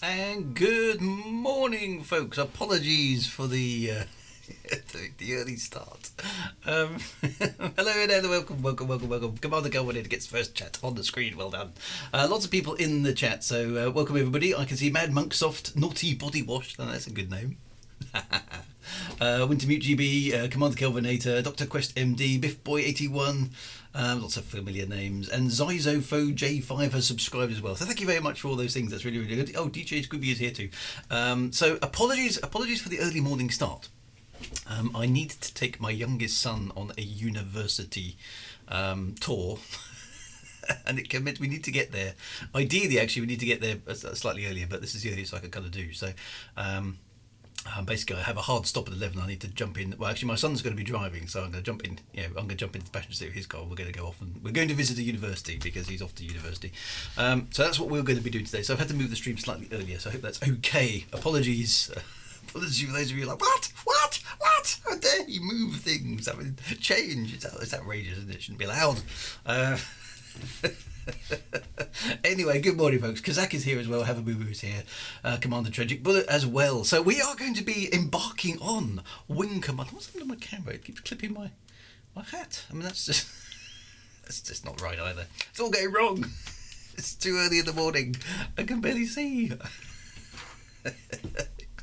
And good morning, folks. Apologies for the the early start. Hello there, welcome. Commander Squirrel gets first chat on the screen. Well done. Lots of people in the chat, so welcome everybody. I can see Mad Monksoft, Naughty Body Wash. Oh, that's a good name. Wintermute GB, Commander Kelvinator, Dr. Quest MD, Biff Boy 81, lots of familiar names, and Zyzofo J5 has subscribed as well. So thank you very much for all those things. That's really, really good. Oh, DJ Scooby is here too. So apologies for the early morning start. I need to take my youngest son on a university tour. And it commits. We need to get there. Ideally, actually, we need to get there slightly earlier, but this is the earliest I can kind of do. So. Basically, I have a hard stop at 11. I need to jump in. Well, actually, my son's going to be driving, so I'm going to jump in. I'm going to jump into the passenger seat of his car. We're going to go off and we're going to visit a university because he's off to university. So that's what we're going to be doing today. So I've had to move the stream slightly earlier. So I hope that's okay. Apologies. Apologies for those of you like what? How dare you move things? I mean, change. It's outrageous, isn't it? It shouldn't be allowed. Anyway, good morning, folks. Kazak is here as well. Havabubu is here. Commander Tragic Bullet as well. So we are going to be embarking on Wing Commander. What's happened to my camera? It keeps clipping my hat. I mean, that's just not right either. It's all going wrong. It's too early in the morning. I can barely see.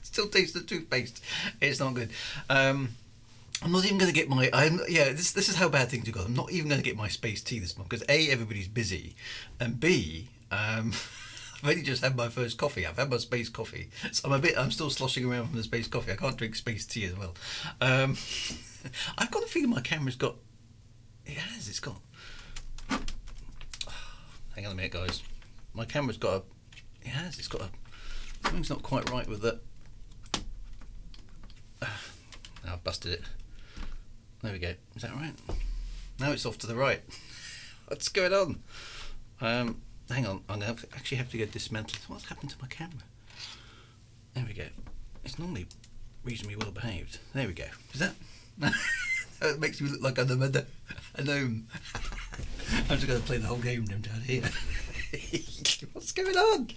Still taste the toothpaste. It's not good. I'm not even going to get my. This is how bad things have got. I'm not even going to get my space tea this month because A, everybody's busy, and B, I've only just had my first coffee. I've had my space coffee, so I'm still sloshing around from the space coffee. I can't drink space tea as well. I've got a feeling my camera's got. It has. It's got. Hang on a minute, guys. My camera's got a. It has. It's got a. Something's not quite right with it. I've busted it. There we go. Is that right? Now it's off to the right. What's going on? Hang on. I'm going to actually have to go dismantle it. What's happened to my camera? There we go. It's normally reasonably well behaved. There we go. Is that? It makes me look like I'm a gnome. I'm just going to play the whole game down here. What's going on?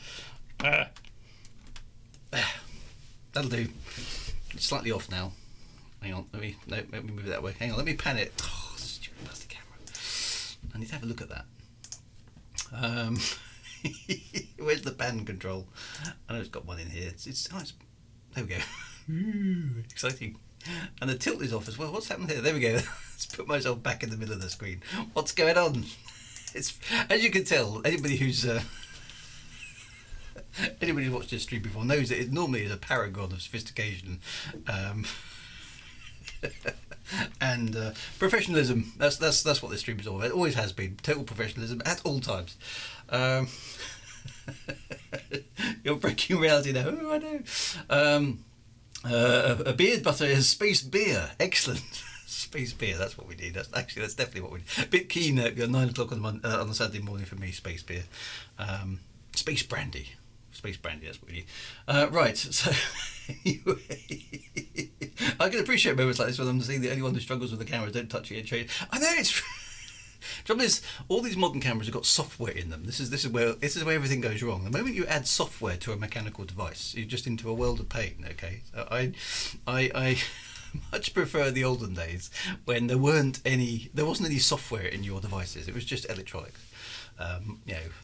That'll do. It's slightly off now. Hang on, let me move it that way. Hang on, let me pan it. Oh, stupid plastic camera. I need to have a look at that. Where's the pan control? I know it's got one in here. It's there we go. Ooh, exciting. And the tilt is off as well. What's happened here? There we go. Let's put myself back in the middle of the screen. What's going on? It's, as you can tell, anybody who's watched this stream before knows that it normally is a paragon of sophistication. And professionalism. That's what this stream is all about. It always has been total professionalism at all times. You're breaking reality now. Oh, I know. A beard butter is space beer. Excellent. Space beer. That's what we need. That's definitely what we need. A bit keen at 9 o'clock on the Saturday morning for me. Space beer. Space brandy. Space brandy, that's what we need. Right, so anyway, I can appreciate moments like this when I'm seeing the only one who struggles with the cameras. Don't touch it and change. I know it's. Trouble is, all these modern cameras have got software in them. This is where everything goes wrong. The moment you add software to a mechanical device, you're just into a world of pain. Okay, so I much prefer the olden days when there wasn't any software in your devices. It was just electronics.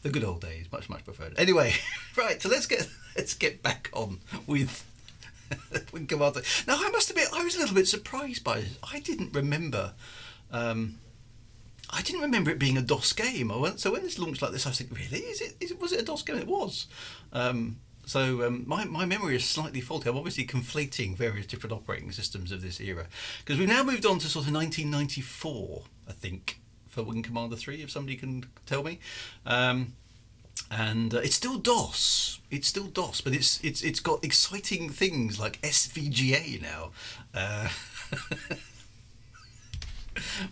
The good old days, much preferred. Anyway, right. So let's get back on with Wing Commander. Now, I must admit, I was a little bit surprised by this. I didn't remember it being a DOS game. So when this launched like this, I was thinking, really, was it a DOS game? It was. My memory is slightly faulty. I'm obviously conflating various different operating systems of this era because we've now moved on to sort of 1994, I think. For Wing Commander 3, if somebody can tell me, and it's still DOS. It's still DOS, but it's got exciting things like SVGA now,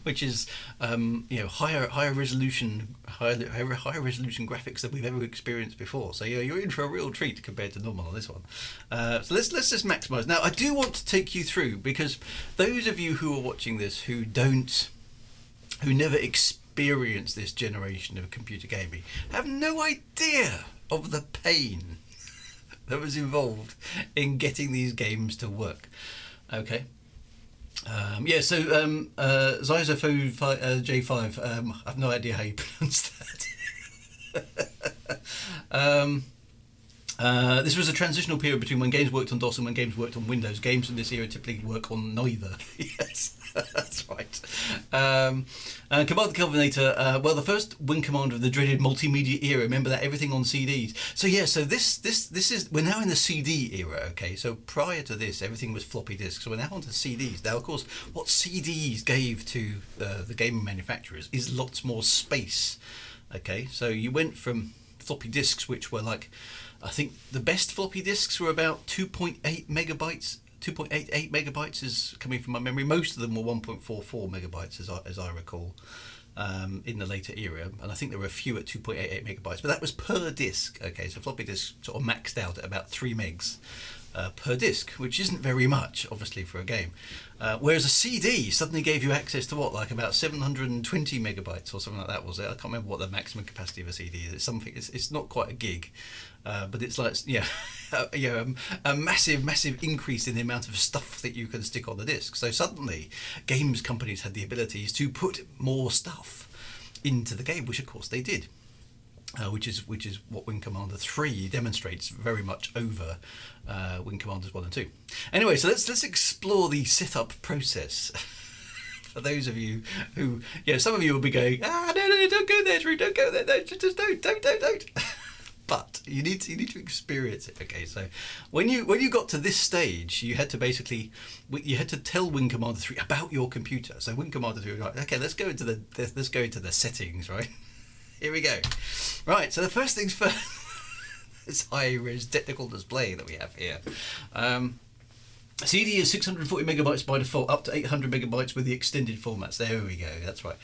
which is higher resolution graphics than we've ever experienced before. So you're in for a real treat compared to normal on this one. So let's just maximise. Now I do want to take you through because those of you who are watching this who never experienced this generation of computer gaming have no idea of the pain that was involved in getting these games to work. Okay. Zyzopho J5. I have no idea how you pronounce that. This was a transitional period between when games worked on DOS and when games worked on Windows. Games from this era typically work on neither. Yes, that's right. Command Combinator. Well, the first Wing Commander of the dreaded multimedia era. Remember that, everything on CDs. So yeah, so this is, we're now in the CD era. Okay, so prior to this, everything was floppy disks. So we're now onto CDs. Now, of course, what CDs gave to the gaming manufacturers is lots more space. Okay, so you went from floppy disks, which were like, I think the best floppy disks were about 2.8 megabytes. 2.88 megabytes is coming from my memory. Most of them were 1.44 megabytes, as I recall, in the later era. And I think there were a few at 2.88 megabytes, but that was per disk. Okay, so floppy disks sort of maxed out at about 3 megs per disk, which isn't very much, obviously, for a game. Whereas a CD suddenly gave you access to what, like about 720 megabytes or something like that, was it? I can't remember what the maximum capacity of a CD is. It's something. It's not quite a gig, but it's like a massive increase in the amount of stuff that you can stick on the disc. So suddenly, games companies had the abilities to put more stuff into the game, which of course they did. Which is what Wing Commander 3 demonstrates very much over Wing Commanders 1 and 2. Anyway, so let's explore the setup process. For those of you who, some of you will be going, no, don't go there, Drew, don't go there, no, just don't. But you need to experience it. Okay, so when you got to this stage, you had to tell Wing Commander 3 about your computer. So Wing Commander 3 was like, okay, let's go into the settings, right? Here we go. Right, so the first things first, this high-res technical display that we have here. CD is 640 megabytes by default, up to 800 megabytes with the extended formats. There we go, that's right.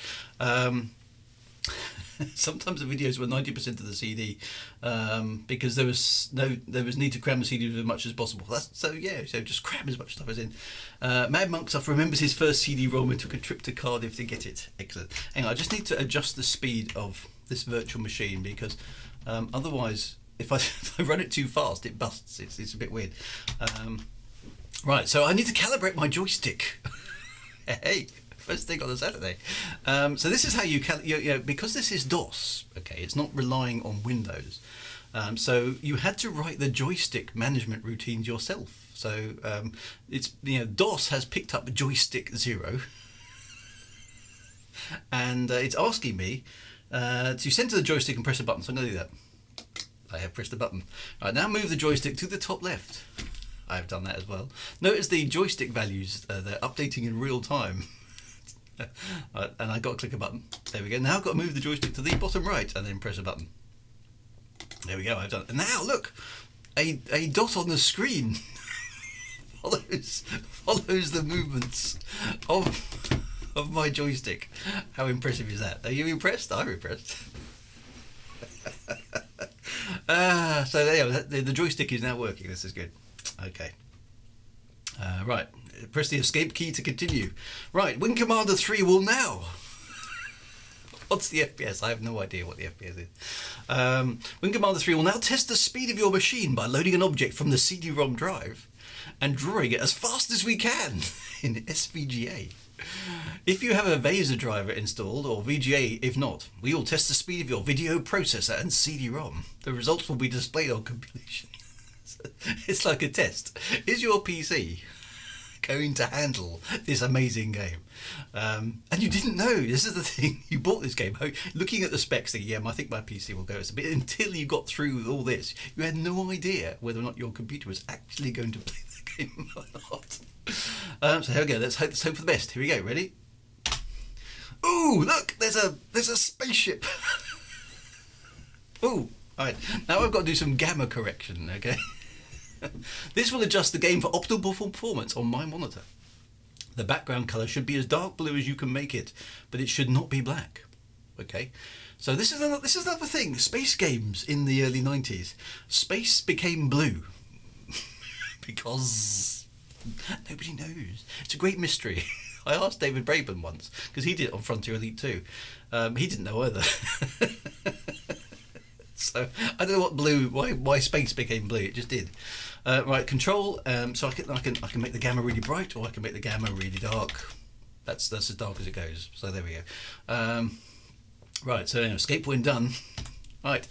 Sometimes the videos were 90% of the CD because there was need to cram the CD as much as possible. So just cram as much stuff as in. Mad Monk Stuff remembers his first CD-ROM and took a trip to Cardiff to get it. Excellent. Hang on, I just need to adjust the speed of this virtual machine because otherwise, if I run it too fast, it busts. It's a bit weird. Right, so I need to calibrate my joystick. Hey. First thing on a Saturday. So this is how you because this is DOS. Okay, it's not relying on Windows. So you had to write the joystick management routines yourself. So it's DOS has picked up joystick 0, and it's asking me to center the joystick and press a button. So I'm going to do that. I have pressed the button. All right, now move the joystick to the top left. I have done that as well. Notice the joystick values; they're updating in real time. Right, and I got to click a button. There we go. Now I've got to move the joystick to the bottom right and then press a button. There we go. I've done it. And now look, a dot on the screen follows the movements of my joystick. How impressive is that? Are you impressed? I'm impressed. So there you go. The joystick is now working. This is good. Okay. Right. Press the escape key to continue. Right, Wing Commander 3 will now. What's the FPS? I have no idea what the FPS is. Wing Commander 3 will now test the speed of your machine by loading an object from the CD-ROM drive and drawing it as fast as we can in SVGA. If you have a VESA driver installed, or VGA if not, we will test the speed of your video processor and CD-ROM. The results will be displayed on completion. It's like a test. Is your PC going to handle this amazing game? And you didn't know. This is the thing. You bought this game looking at the specs thinking, I think my PC will go. But until you got through all this, you had no idea whether or not your computer was actually going to play the game or not. So here we go. Let's hope for the best. Here we go. Ready? Ooh, look! There's a spaceship. Ooh. All right. Now I've got to do some gamma correction. Okay. This will adjust the game for optimal performance on my monitor. The background color should be as dark blue as you can make it, but it should not be black. Okay, so this is another thing. Space games in the early 90s, space became blue because nobody knows. It's a great mystery. I asked David Braben once because he did it on Frontier Elite 2. He didn't know either. So So I don't know what blue, why space became blue. It just did. Right, control. So I can make the gamma really bright, or I can make the gamma really dark. That's as dark as it goes. So there we go. Right, so anyway, escape when done. Right,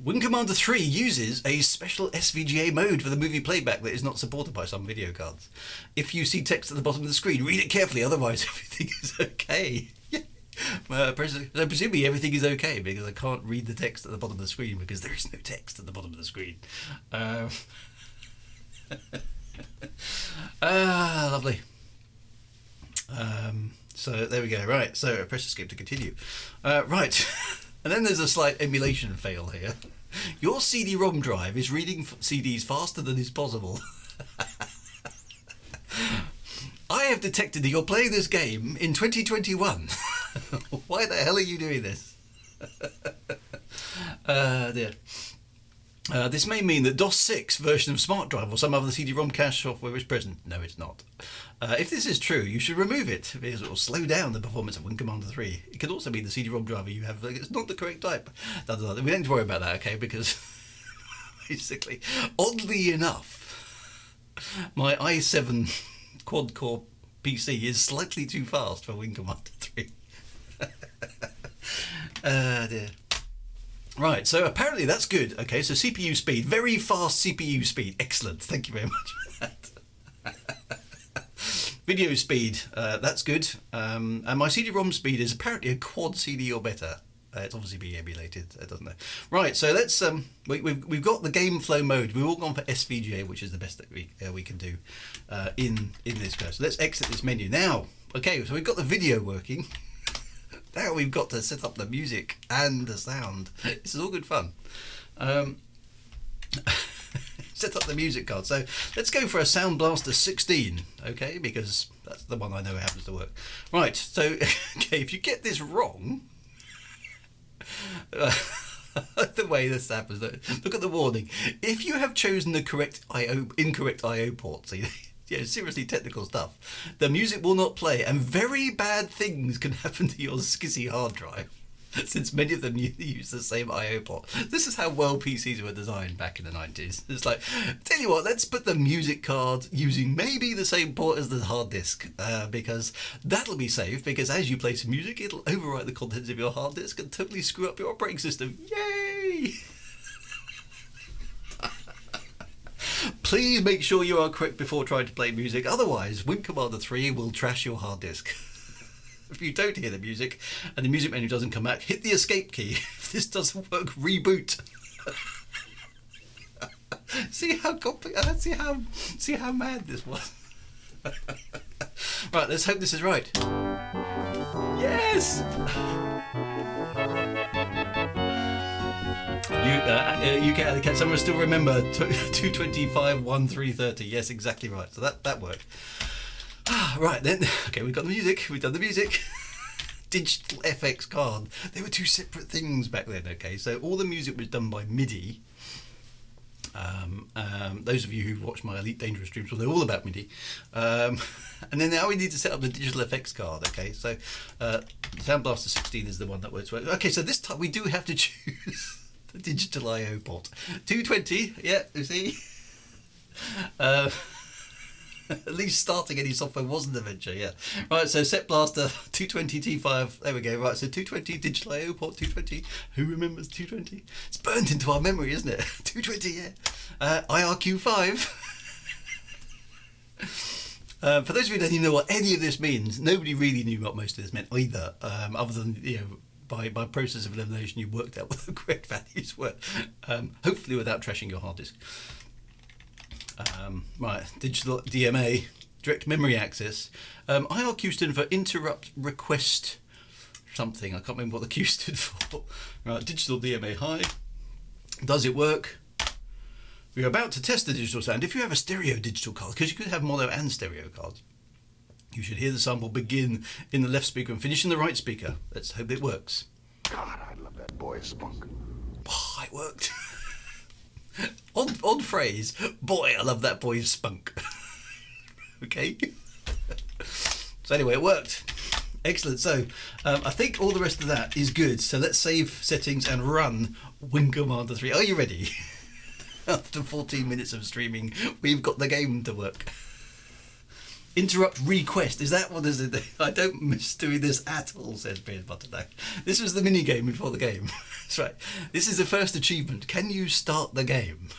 Wing Commander 3 uses a special SVGA mode for the movie playback that is not supported by some video cards. If you see text at the bottom of the screen, read it carefully, otherwise everything is okay. Presumably everything is okay, because I can't read the text at the bottom of the screen because there is no text at the bottom of the screen. Lovely. So there we go. Right, so press escape to continue. Right. And then there's a slight emulation fail here. Your CD-ROM drive is reading CDs faster than is possible. I have detected that you're playing this game in 2021. Why the hell are you doing this? Dear. This may mean that DOS 6 version of Smart Drive or some other CD-ROM cache software is present. No, it's not. If this is true, you should remove it, because it will slow down the performance of Wing Commander 3. It could also be the CD-ROM driver you have, it's not the correct type. We don't need to worry about that, okay, because basically, oddly enough, my i7 quad-core PC is slightly too fast for Wing Commander 3. Dear. Right, so apparently that's good. Okay, so CPU speed, very fast CPU speed. Excellent, thank you very much for that. Video speed, that's good. And my CD-ROM speed is apparently a quad CD or better. It's obviously being emulated, doesn't it? Right, so let's we've got the game flow mode. We've all gone for SVGA, which is the best that we can do in this course. So let's exit this menu now. Okay, so we've got the video working. Now we've got to set up the music and the sound. This is all good fun. Set up the music card. So let's go for a Sound Blaster 16, okay? Because that's the one I know happens to work. Right, so okay, if you get this wrong, the way this happens, look at the warning. If you have chosen the incorrect IO port, see, yeah, seriously technical stuff, the music will not play, and very bad things can happen to your skissy hard drive, since many of them use the same IO port. This is how well PCs were designed back in the 90s. It's like, tell you what, let's put the music card using maybe the same port as the hard disk, because that'll be safe, because as you play some music, it'll overwrite the contents of your hard disk and totally screw up your operating system. Yay! Please make sure you are correct before trying to play music, otherwise Wing Commander 3 will trash your hard disk. If you don't hear the music and the music menu doesn't come back, hit the escape key. If this doesn't work, reboot. See how mad this was. Right, let's hope this is right. Yes. Can someone still remember 225-1330? Yes, exactly right. So that worked. Right then, okay, we've got the music, we've done the music. Digital FX card. They were two separate things back then, okay? So all the music was done by MIDI. Those of you who watch my Elite Dangerous streams will know all about MIDI. And then now we need to set up the digital FX card, okay? So Sound Blaster 16 is the one that works well. Okay, so this time we do have to choose the digital I/O port. 220, yeah, you see? At least starting any software was an adventure, yeah. Right, so Set Blaster 220 T5, there we go. Right, so 220 digital I/O port 220. Who remembers 220? It's burnt into our memory, isn't it? 220, yeah. IRQ5. For those of you who don't even know what any of this means, nobody really knew what most of this meant either, other than, you know, by process of elimination you worked out what the correct values were, hopefully without trashing your hard disk. Right, digital DMA, direct memory access. IRQ stood for interrupt request something. I can't remember what the Q stood for. Right, digital DMA high. Does it work? We're about to test the digital sound. If you have a stereo digital card, because you could have mono and stereo cards, you should hear the sample begin in the left speaker and finish in the right speaker. Let's hope it works. God, I love that boy's spunk. Oh, it worked. Odd phrase. Boy, I love that boy's spunk. Okay. So anyway, it worked. Excellent. So I think all the rest of that is good. So let's save settings and run Wing Commander 3. Are you ready? After 14 minutes of streaming, we've got the game to work. Interrupt request. Is that what is it? I don't miss doing this at all, says Beard Butterback. This was the mini game before the game. That's right. This is the first achievement. Can you start the game?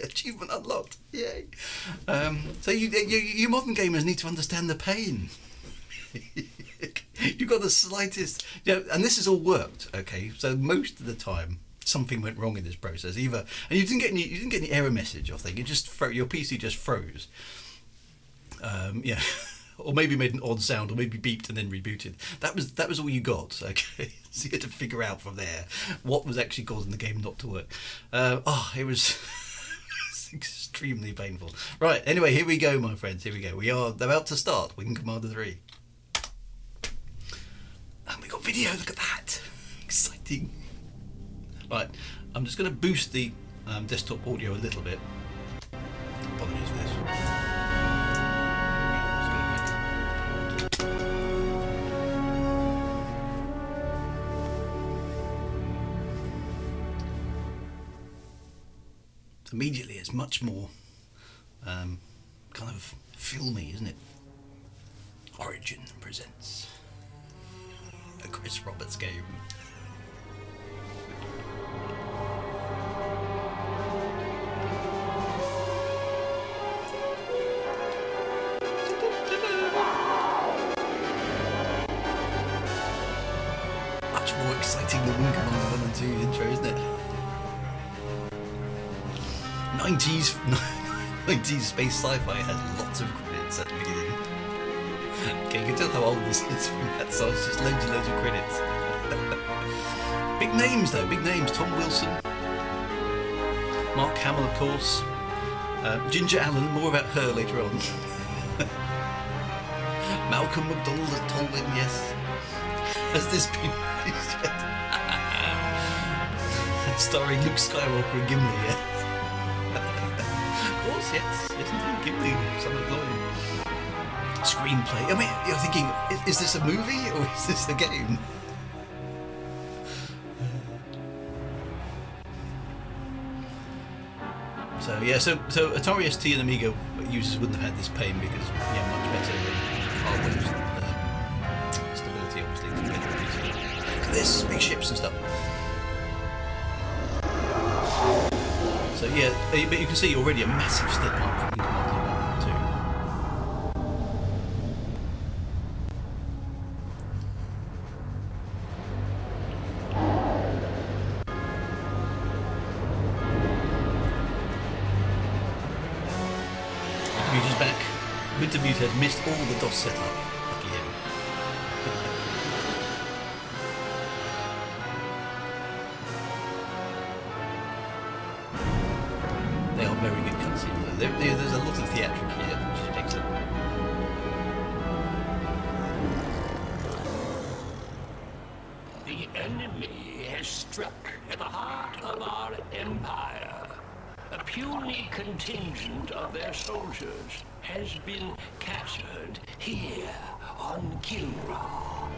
Achievement unlocked. Yay. So you modern gamers need to understand the pain. You've got the slightest, and this has all worked. Okay, so most of the time something went wrong in this process. And you didn't get any error message or thing. It just your PC just froze. Or maybe made an odd sound, or maybe beeped and then rebooted. That was all you got. Okay, so you had to figure out from there what was actually causing the game not to work. It was. Extremely painful. Right, anyway, here we go, my friends. Here we go. We are about to start Wing Commander 3. And we got video, look at that. Exciting. Right, I'm just going to boost the desktop audio a little bit. Apologies for this. Immediately, it's much more kind of filmy, isn't it? Origin presents a Chris Roberts game. Much more exciting than Wing Commander 1 and 2 intro, isn't it? 90s space sci-fi has lots of credits at the beginning. Okay, you can tell how old this is from that, so it's just loads and loads of credits. Big names though, big names. Tom Wilson, Mark Hamill, of course, Ginger Allen, more about her later on. Malcolm McDonald as Tolwyn, yes. Has this been released yet? Starring Luke Skywalker and Gimli, yes. Yes, indeed, Gimli, Son of Glory. Screenplay. I mean, you're thinking, is this a movie or is this a game? So yeah, so Atari ST and Amiga users wouldn't have had this pain because much better hardware stability, obviously. Look at this, spaceships and stuff. So yeah, but you can see already a massive step up from Commander 1 and 2. Wintermute is back. Wintermute has missed all the DOS setup. Lucky him. They are very good cutscenes. There's a lot of theatric here, which is excellent. The enemy has struck at the heart of our empire. A puny contingent of their soldiers has been captured here on Kilra.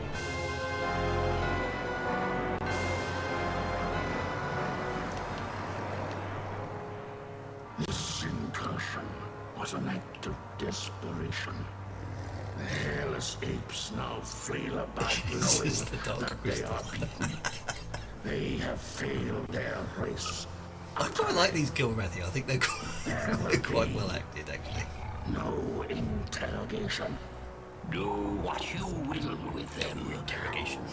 This incursion was an act of desperation. The hairless apes now flail about This is the knowing Dark that they are beaten. They have failed their race. I quite like these Gilrathi. I think they're quite well acted, actually. No interrogation. Do what you will with them. Interrogation.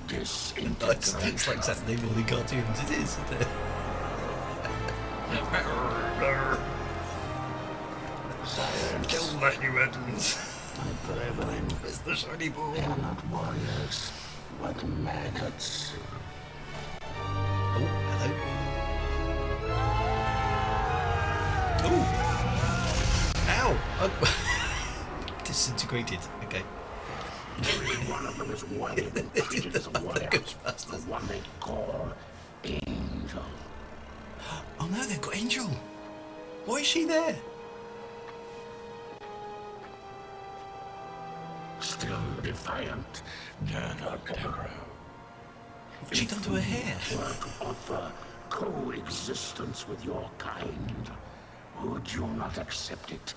Disintegration. It's like Saturday morning cartoons. It is, isn't it? Silence. Kill the humans. My brethren, Where's the shiny ball? they are not warriors, but maggots. Oh, hello. Oh! Ow! Oh. Disintegrated. Okay. Every one of them is wanted and treated as a warrior. The one they call Angel. Oh no, they've got Angel. Why is she there? Still defiant, Colonel Deborah. What's she done to her hair? Were to offer coexistence with your kind, would you not accept it?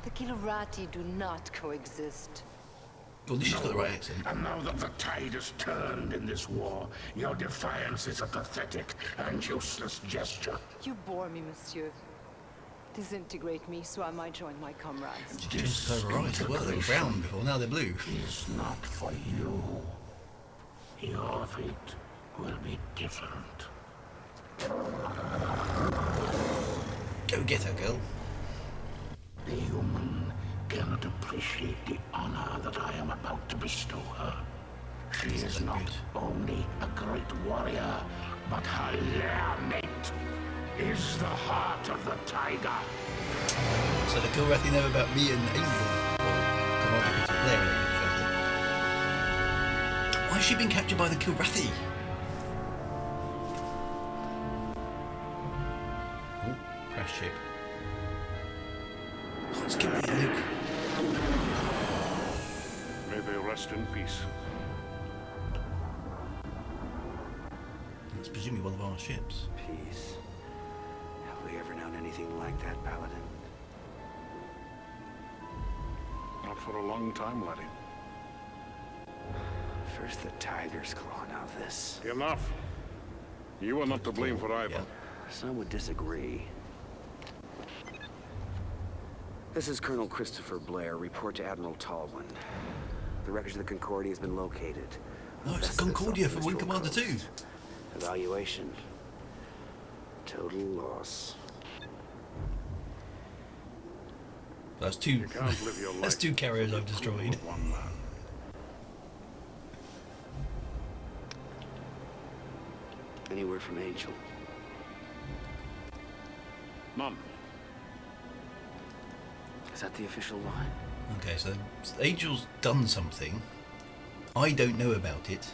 The Kilurati do not coexist. Well, at least she's got the right accent. And now that the tide has turned in this war, your defiance is a pathetic and useless gesture. You bore me, monsieur. Disintegrate me so I might join my comrades. She changed her eyes as well. They were brown before, now they're blue. Is not for you. Your fate will be different. Go get her, girl. The human cannot appreciate the honor that I am about to bestow her. She is not only a great warrior, but her lair mate is the heart of the tiger. So the Kilrathi know about me and Angel. Or Commander Peter Blair and each other. Why has she been captured by the Kilrathi? Oh, crash ship. Oh, it's giving me a look. May they rest in peace. It's presumably one of our ships. Peace. Have we ever known anything like that, Paladin? Not for a long time, laddie. First the tiger's claw, now this. Enough. You are not to blame for either. Yeah. Some would disagree. This is Colonel Christopher Blair. Report to Admiral Tallwin. The wreckage of the Concordia has been located. No, it's the Concordia from Wing Commander 2. Evaluation. Total loss. That's two. You can't live your life. That's two carriers I've destroyed. with one man. Any word from Angel? None. Is that the official line? Okay, so Angel's done something. I don't know about it,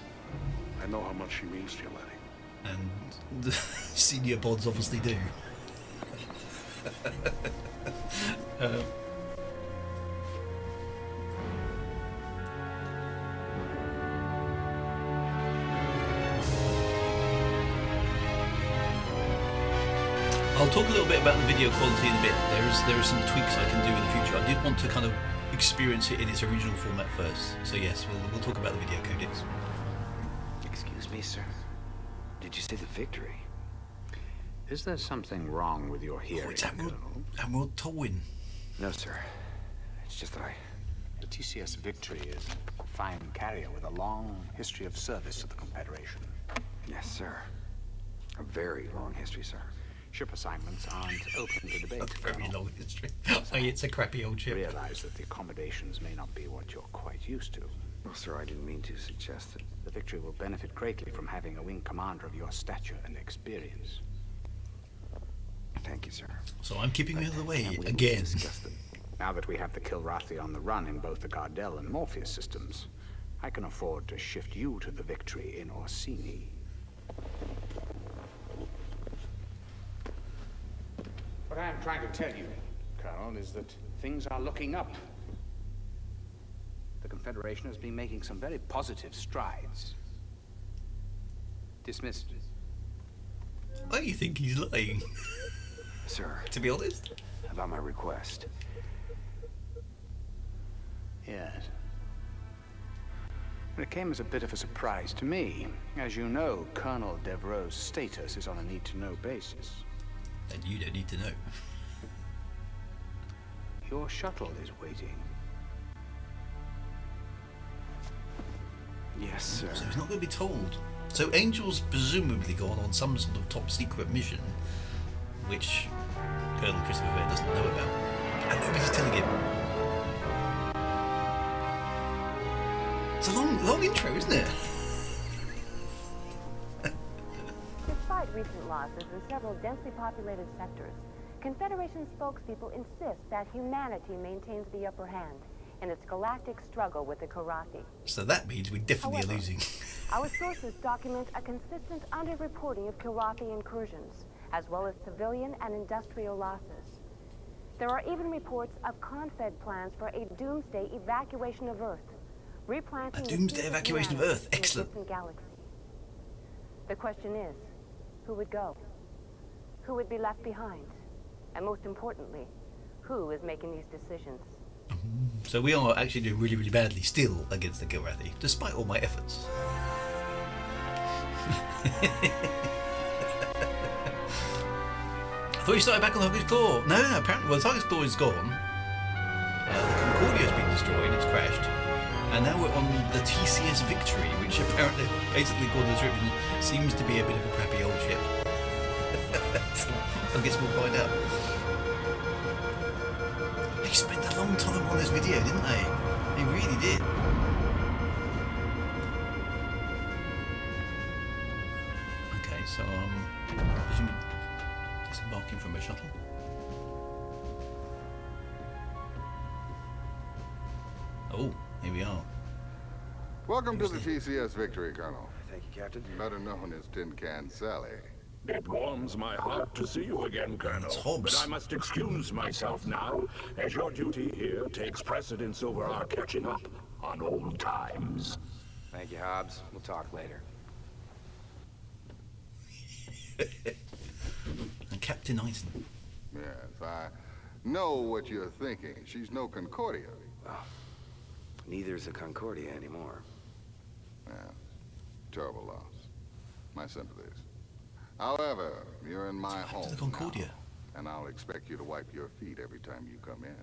I know how much she means to you, laddie. and the senior bods obviously do. I'll talk a little bit about the video quality in a bit. There are some tweaks I can do in the future. I did want to kind of experience it in its original format first. So yes, we'll talk about the video codecs. Excuse me, sir. Did you say the Victory? Is there something wrong with your hearing? Oh, it's Admiral Colonel? Tolwyn. No, sir. It's just that The TCS Victory is a fine carrier with a long history of service to the Confederation. Yes, sir. A very long history, sir. Ship assignments aren't open to debate. That's a very Colonel. long history. Oh, it's a crappy old ship. Realize that the accommodations may not be what you're quite used to. Well, sir, I didn't mean to suggest it. The Victory will benefit greatly from having a wing commander of your stature and experience. Thank you, sir. So I'm keeping me out of the way Can't we again. discuss the... Now that we have the Kilrathi on the run in both the Gardel and Morpheus systems, I can afford to shift you to the Victory in Orsini. What I am trying to tell you, Colonel, is that things are looking up. The Confederation has been making some very positive strides. Dismissed. I think he's lying, Sir, to be honest. about my request. Yes. But it came as a bit of a surprise to me. As you know, Colonel Devereaux's status is on a need-to-know basis. And you don't need to know. Your shuttle is waiting. Yes, sir. So he's not going to be told. So Angel's presumably gone on some sort of top secret mission, which Colonel Christopher Blair doesn't know about. And nobody's telling him. It's a long intro, isn't it? Despite recent losses in several densely populated sectors, Confederation spokespeople insist that humanity maintains the upper hand in its galactic struggle with the Kilrathi. So that means we definitely However, are losing. Our sources document a consistent underreporting of Kilrathi incursions, as well as civilian and industrial losses. There are even reports of Confed plans for a doomsday evacuation of Earth, replanting A the doomsday seeds evacuation of humanity Earth. in a Excellent. distant galaxy. The question is, who would go? Who would be left behind? And most importantly, who is making these decisions? So we are actually doing really, really badly still against the Kilrathi, despite all my efforts. I thought you started back on the Target's Claw. No, apparently, well, the Target's Claw is gone. The Concordia has been destroyed, it's crashed. And now we're on the TCS Victory, which apparently, basically, according to the description, seems to be a bit of a crappy old ship. So I guess we'll find out. They spent a long time on this video, didn't they? They really did. Okay, so presumably disembarking from a shuttle. Oh, here we are. Welcome to the TCS Victory, Colonel. Thank you, Captain. Better known as Tin Can Sally. It warms my heart to see you again, Colonel. It's Hobbs. But I must excuse myself now, as your duty here takes precedence over our catching up on old times. Thank you, Hobbs. We'll talk later. And Captain Eisen. Yes, I know what you're thinking. She's no Concordia. Well, neither is a Concordia anymore. Yeah, terrible loss. My sympathies. However, you're in my home the Concordia? now, and I'll expect you to wipe your feet every time you come in.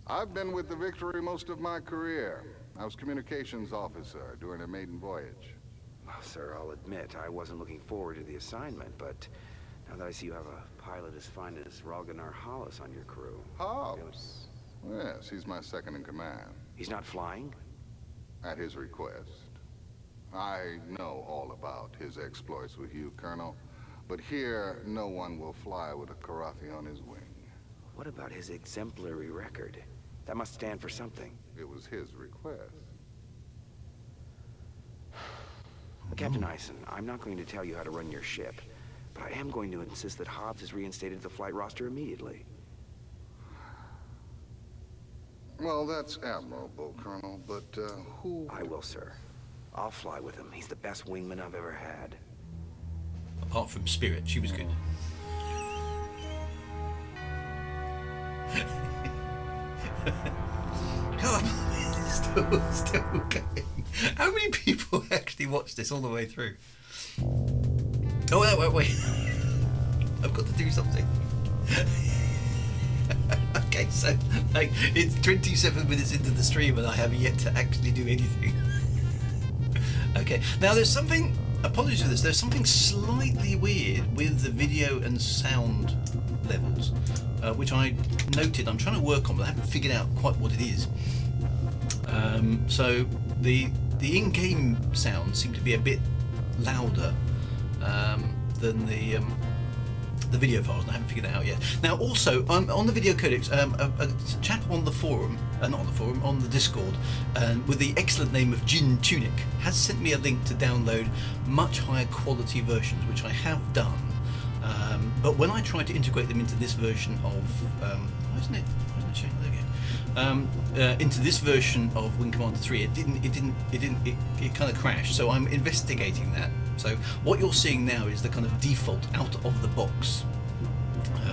I've been with the Victory most of my career. I was communications officer during a maiden voyage. Well, sir, I'll admit I wasn't looking forward to the assignment, but now that I see you have a pilot as fine as Ralganar Hollis on your crew. Hobbs? Yes, he's my second in command. He's not flying? At his request. I know all about his exploits with you, Colonel, but here no one will fly with a Kilrathi on his wing. What about his exemplary record? That must stand for something. It was his request. Captain Eisen, I'm not going to tell you how to run your ship, but I am going to insist that Hobbs is reinstated to the flight roster immediately. Well, that's admirable, Colonel, but who... I will, sir. I'll fly with him. He's the best wingman I've ever had. Apart from Spirit, she was good. God, still going. How many people actually watch this all the way through? Oh, no, wait. I've got to do something. Okay, so like it's 27 minutes into the stream and I have yet to actually do anything. Okay, now there's something, apologies for this, there's something slightly weird with the video and sound levels, which I noted. I'm trying to work on, but I haven't figured out quite what it is. So the in-game sounds seem to be a bit louder than the video files, and I haven't figured that out yet. Now, also on the video codecs, a chap on the forum, not on the forum, on the Discord, with the excellent name of Jin Tunic, has sent me a link to download much higher quality versions, which I have done. But when I tried to integrate them into this version of, why isn't it showing? There we go. Into this version of Wing Commander 3, it kind of crashed. So I'm investigating that. So what you're seeing now is the kind of default out of the box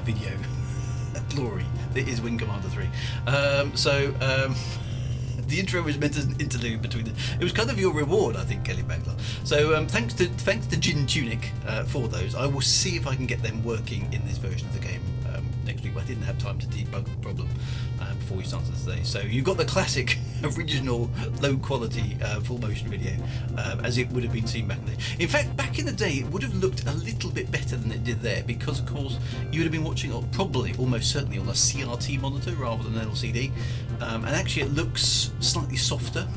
video glory that is Wing Commander 3. The intro was meant as an interlude between the. It was kind of your reward, I think, Kelly Bagler. So thanks to Jin Tunic for those. I will see if I can get them working in this version of the game next week. But I didn't have time to debug the problem before we started today. So you've got the classic, original, low quality full motion video as it would have been seen back in the day. In fact, back in the day, it would have looked a little bit better than it did there, because of course you would have been watching probably almost certainly on a CRT monitor rather than an LCD, and actually it looks slightly softer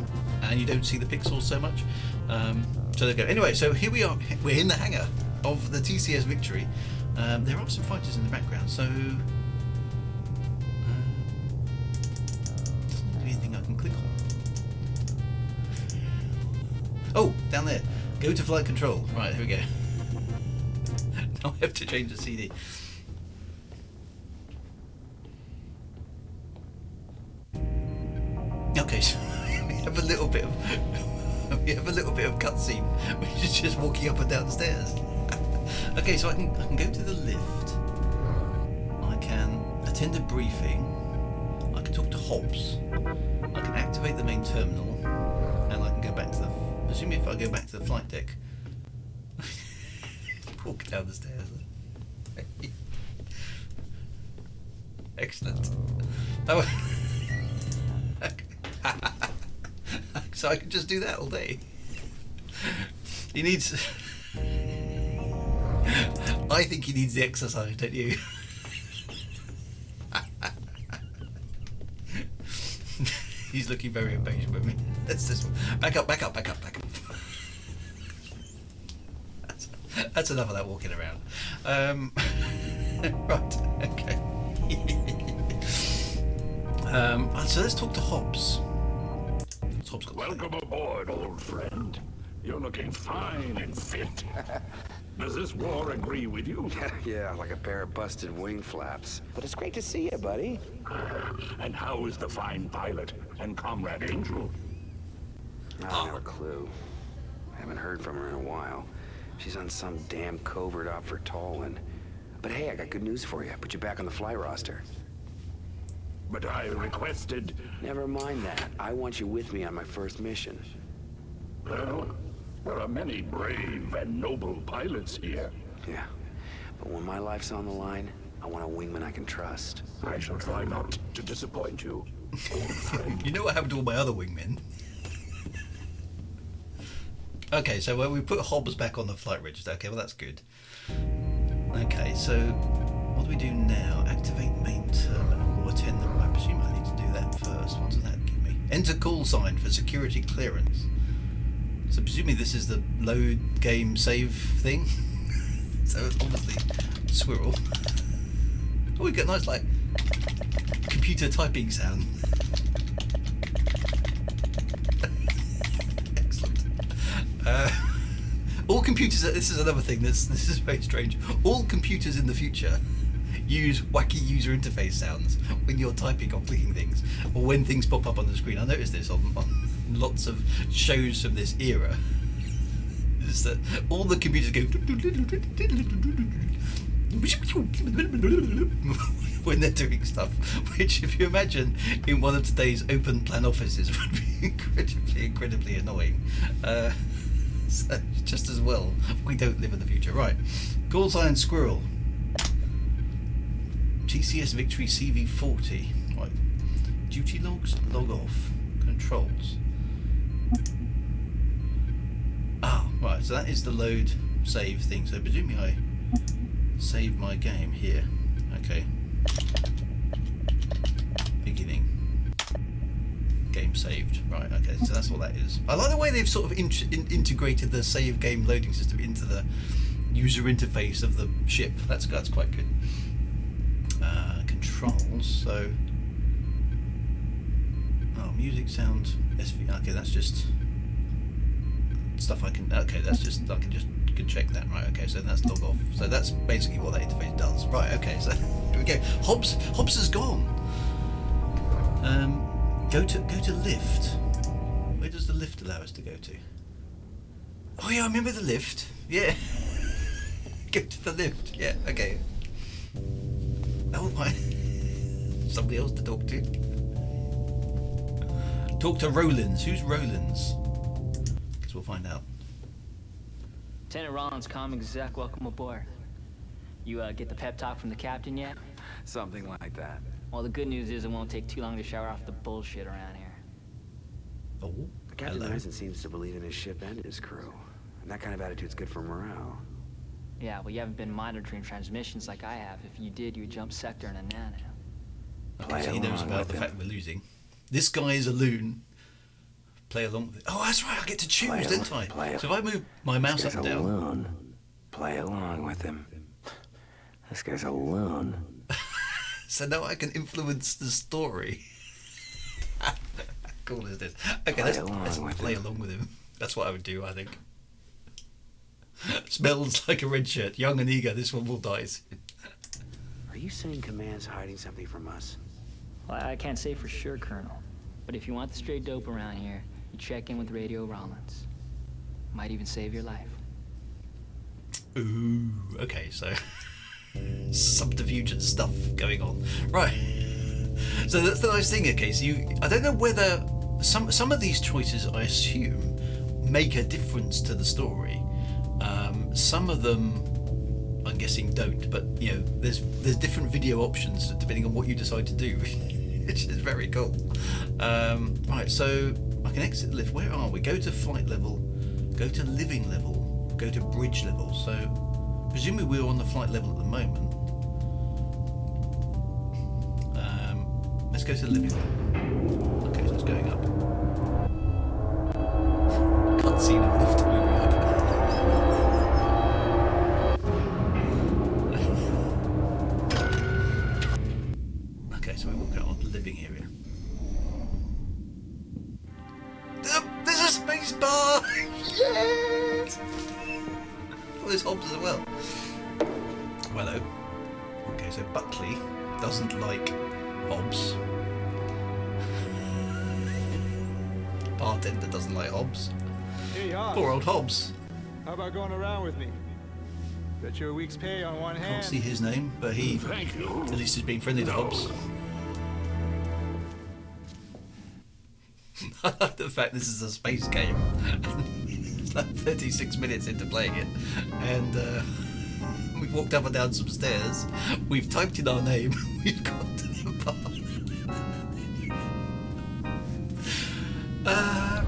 and you don't see the pixels so much. So there you go. Anyway, so here we are, we're in the hangar of the TCS Victory. There are some fighters in the background, so doesn't seem to be anything I can click on. Oh, down there, go to flight control. Right, here we go. Now I have to change the CD. Okay, so bit of we have a little bit of cutscene, which is just walking up and down the stairs. Okay, so I can go to the lift. I can attend a briefing. I can talk to Hobbs. I can activate the main terminal, and I can go back to the. Assuming if I go back to the flight deck, walk down the stairs. Excellent. Oh. So I can just do that all day. He needs. I think he needs the exercise, don't you? He's looking very impatient with me. Let's just back up. That's enough of that walking around. Right, okay. So let's talk to Hobbs. Welcome aboard, old friend. You're looking fine and fit. Does this war agree with you? Yeah, like a pair of busted wing flaps. But it's great to see you, buddy. And how is the fine pilot and Comrade Angel? I don't have a clue. I haven't heard from her in a while. She's on some damn covert op for Tallinn. But hey, I got good news for you. I put you back on the fly roster. But I requested... Never mind that. I want you with me on my first mission. Well, there are many brave and noble pilots here. Yeah, but when my life's on the line, I want a wingman I can trust. I shall try not to disappoint you. You know what happened to all my other wingmen? Okay, so when we put Hobbs back on the flight register, okay, well that's good. Okay, so what do we do now? Activate main terminal or attend the... I presume I need to do that first. What does that give me? Enter call sign for security clearance. So presumably this is the load game save thing. So obviously Squirrel. Oh, we get nice like computer typing sound. Excellent. All computers. This is another thing. This is very strange. All computers in the future use wacky user interface sounds when you're typing or clicking things, or when things pop up on the screen. I noticed this on lots of shows from this era. Is that all the computers go when they're doing stuff, which, if you imagine, in one of today's open plan offices, would be incredibly annoying. So just as well we don't live in the future. Right, call sign Squirrel. TCS Victory CV40. Right, duty logs, log off, controls. Ah, right, so that is the load save thing. So presumably I save my game here. Okay. Beginning. Game saved. Right, okay, so that's what that is. I like the way they've sort of integrated the save game loading system into the user interface of the ship. That's quite good. Controls, so... Oh, music, sound, SV. Okay, that's just stuff I can... Okay, that's just... I can check that. Right, okay, so that's log off. So that's basically what that interface does. Right, okay, so here we go. Hobbs has gone. Go to lift. Where does the lift allow us to go to? Oh yeah, I remember the lift. Yeah. Go to the lift. Yeah, okay. Oh my. Somebody else to talk to. Talk to Rollins. Who's Rollins? Guess we'll find out. Lieutenant Rollins, comm exec, welcome aboard. You get the pep talk from the captain yet? Something like that. Well, the good news is it won't take too long to shower off the bullshit around here. Oh, the Captain Eisen seems to believe in his ship and his crew. And that kind of attitude's good for morale. Yeah, well, you haven't been monitoring transmissions like I have. If you did, you'd jump sector in a nano. Okay, so he knows about the fact we're losing. This guy is a loon. Play along with it. Oh, that's right, I get to choose, don't I? So if I move my mouse up and down... Loon. Play along with him. This guy's a loon. So now I can influence the story. How cool is this? Okay, let's play along with him. That's what I would do, I think. Smells like a red shirt. Young and eager, this one will die soon. Are you saying Command's hiding something from us? Well, I can't say for sure, Colonel. But if you want the straight dope around here, You check in with Radio Rollins. Might even save your life. Ooh, okay, so subterfuge and stuff going on. Right. So that's the nice thing, okay, so I don't know whether some of these choices, I assume, make a difference to the story. Some of them, I'm guessing, don't, but you know, there's different video options depending on what you decide to do, which is very cool. Right, so I can exit the lift. Where are we? Go to flight level, go to living level, go to bridge level. So presumably we're on the flight level at the moment. Let's go to the living level. Okay, so it's going up. Can't see the lift moving up. Okay, so we walk out on the living area. There's a space bar! Yes! Oh, there's Hobbs as well. Hello. Okay, so Buckley doesn't like Hobbs. Bartender doesn't like Hobbs. Hey, Hobbs. Poor old Hobbs. How about going around with me? Bet you a week's pay on one hand. Can't see his name, but he at least is being friendly to Hobbs. The fact this is a space game. It's like 36 minutes into playing it, and we've walked up and down some stairs. We've typed in our name. We've got to the bar.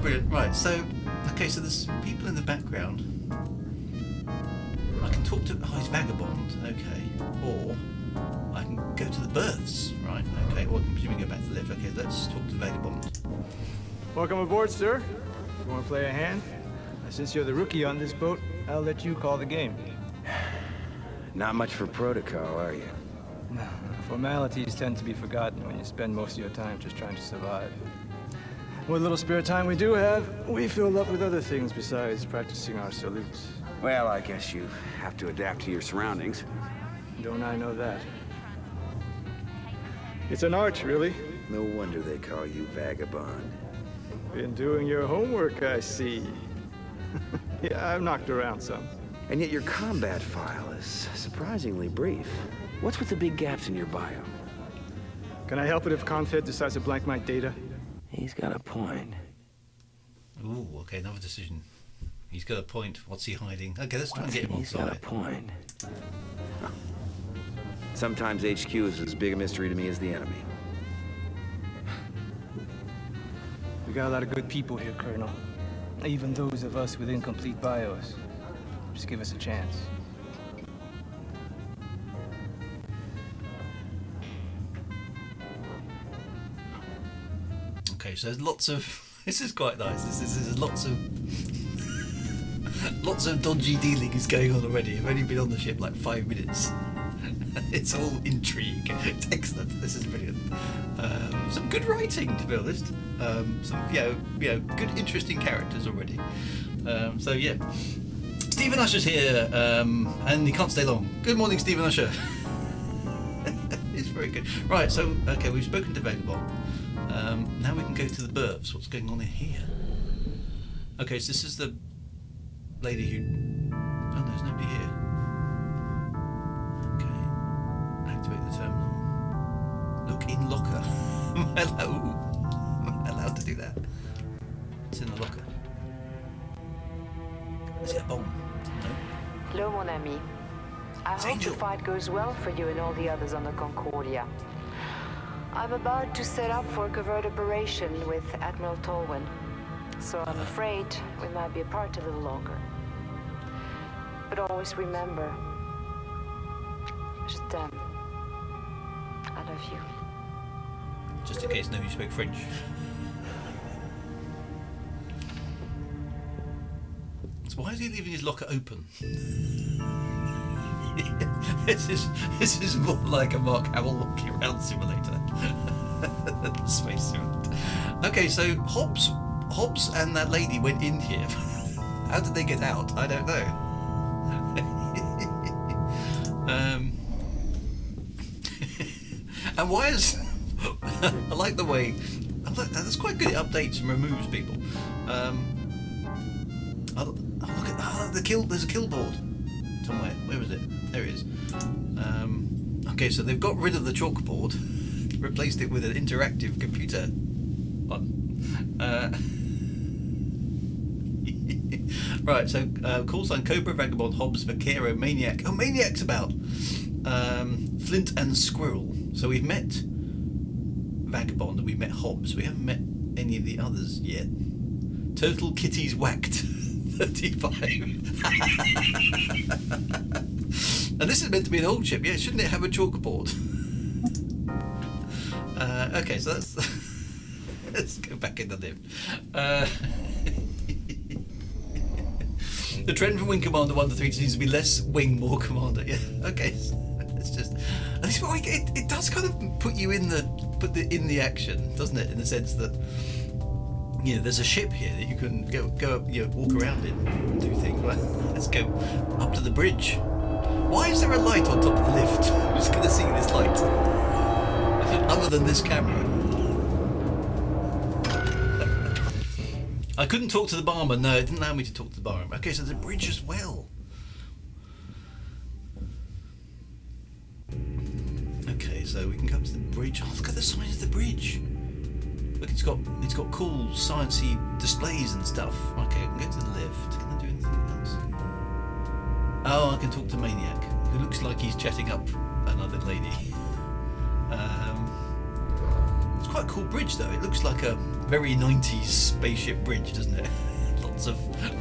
Brilliant. Right. So, okay. So there's people in the background. I can talk to. Oh, he's vagabond. Okay. Or I can go to the berths. Right. Okay. Or I can presumably go back to the lift. Okay. Let's talk to the vagabond. Welcome aboard, sir. You want to play a hand? Since you're the rookie on this boat, I'll let you call the game. Not much for protocol, are you? No, formalities tend to be forgotten when you spend most of your time just trying to survive. What little spare time we do have, we fill up with other things besides practicing our salutes. Well, I guess you have to adapt to your surroundings. Don't I know that? It's an art, really. No wonder they call you vagabond. Been doing your homework, I see. Yeah, I've knocked around some. And yet your combat file is surprisingly brief. What's with the big gaps in your bio? Can I help it if Confed decides to blank my data? He's got a point. Ooh, okay, another decision. He's got a point. What's he hiding? Okay, let's try and get him on He's side. got a point. Huh. Sometimes HQ is as big a mystery to me as the enemy. We got a lot of good people here, Colonel. Even those of us with incomplete bios. Just give us a chance. Okay, so there's lots of. This is quite nice. This is lots of lots of dodgy dealings going on already. I've only been on the ship like 5 minutes. It's all intrigue. It's excellent. This is brilliant. Some good writing, to be honest. Some you know good interesting characters already. So yeah, Stephen Usher's here, and he can't stay long. Good morning, Stephen Usher. It's very good. Right, so okay, we've spoken to Vagabond. Now we can go to the berths. What's going on in here? Okay, so this is the lady who. Oh, there's nobody here. Okay, activate the terminal. Look in locker. Hello. Am I allowed to do that? It's in the locker. Is it a bomb? No. Hello, mon ami. I hope Angel. the fight goes well for you and all the others on the Concordia. I'm about to set up for a covert operation with Admiral Tolwyn, so I'm afraid we might be apart a little longer. But always remember, je t'aime. I love you. Just in case nobody spoke French. So why is he leaving his locker open? This is more like a Mark Hamill walking around simulator. Space suit. Okay, so Hobbs and that lady went in here. How did they get out? I don't know. And why is I like the way that's quite good. It updates and removes people. Oh, look at the kill. There's a kill board somewhere. Where is it? There it is. Okay, so they've got rid of the chalkboard, replaced it with an interactive computer one. Right, so call sign Cobra, Vagabond, Hobbs, Vaquero, Maniac. Oh, Maniac's about. Flint and Squirrel. So we've met Vagabond and we've met Hobbs. We haven't met any of the others yet. Total kitties whacked. 35. And this is meant to be an old ship. Yeah, shouldn't it have a chalkboard? Okay, so that's... Let's go back in the lift. The trend from Wing Commander 1 to 3 seems to be less wing, more commander. Yeah, okay. It's just... And this is what it does kind of put you in the action, doesn't it? In the sense that, you know, there's a ship here that you can go up, you know, walk around in and do things. Well, let's go up to the bridge. Why is there a light on top of the lift? Who's going to see this light? Other than this camera. I couldn't talk to the barman. No, it didn't allow me to talk to the barman. Okay, so there's a bridge as well. Okay, so we can come to the bridge. Oh, look at the size of the bridge. Look, it's got cool sciencey displays and stuff. Okay, I can go to the left. Can I do anything else? Oh, I can talk to Maniac, who looks like he's chatting up another lady. It's quite a cool bridge though. It looks like a very 90s spaceship bridge, doesn't it?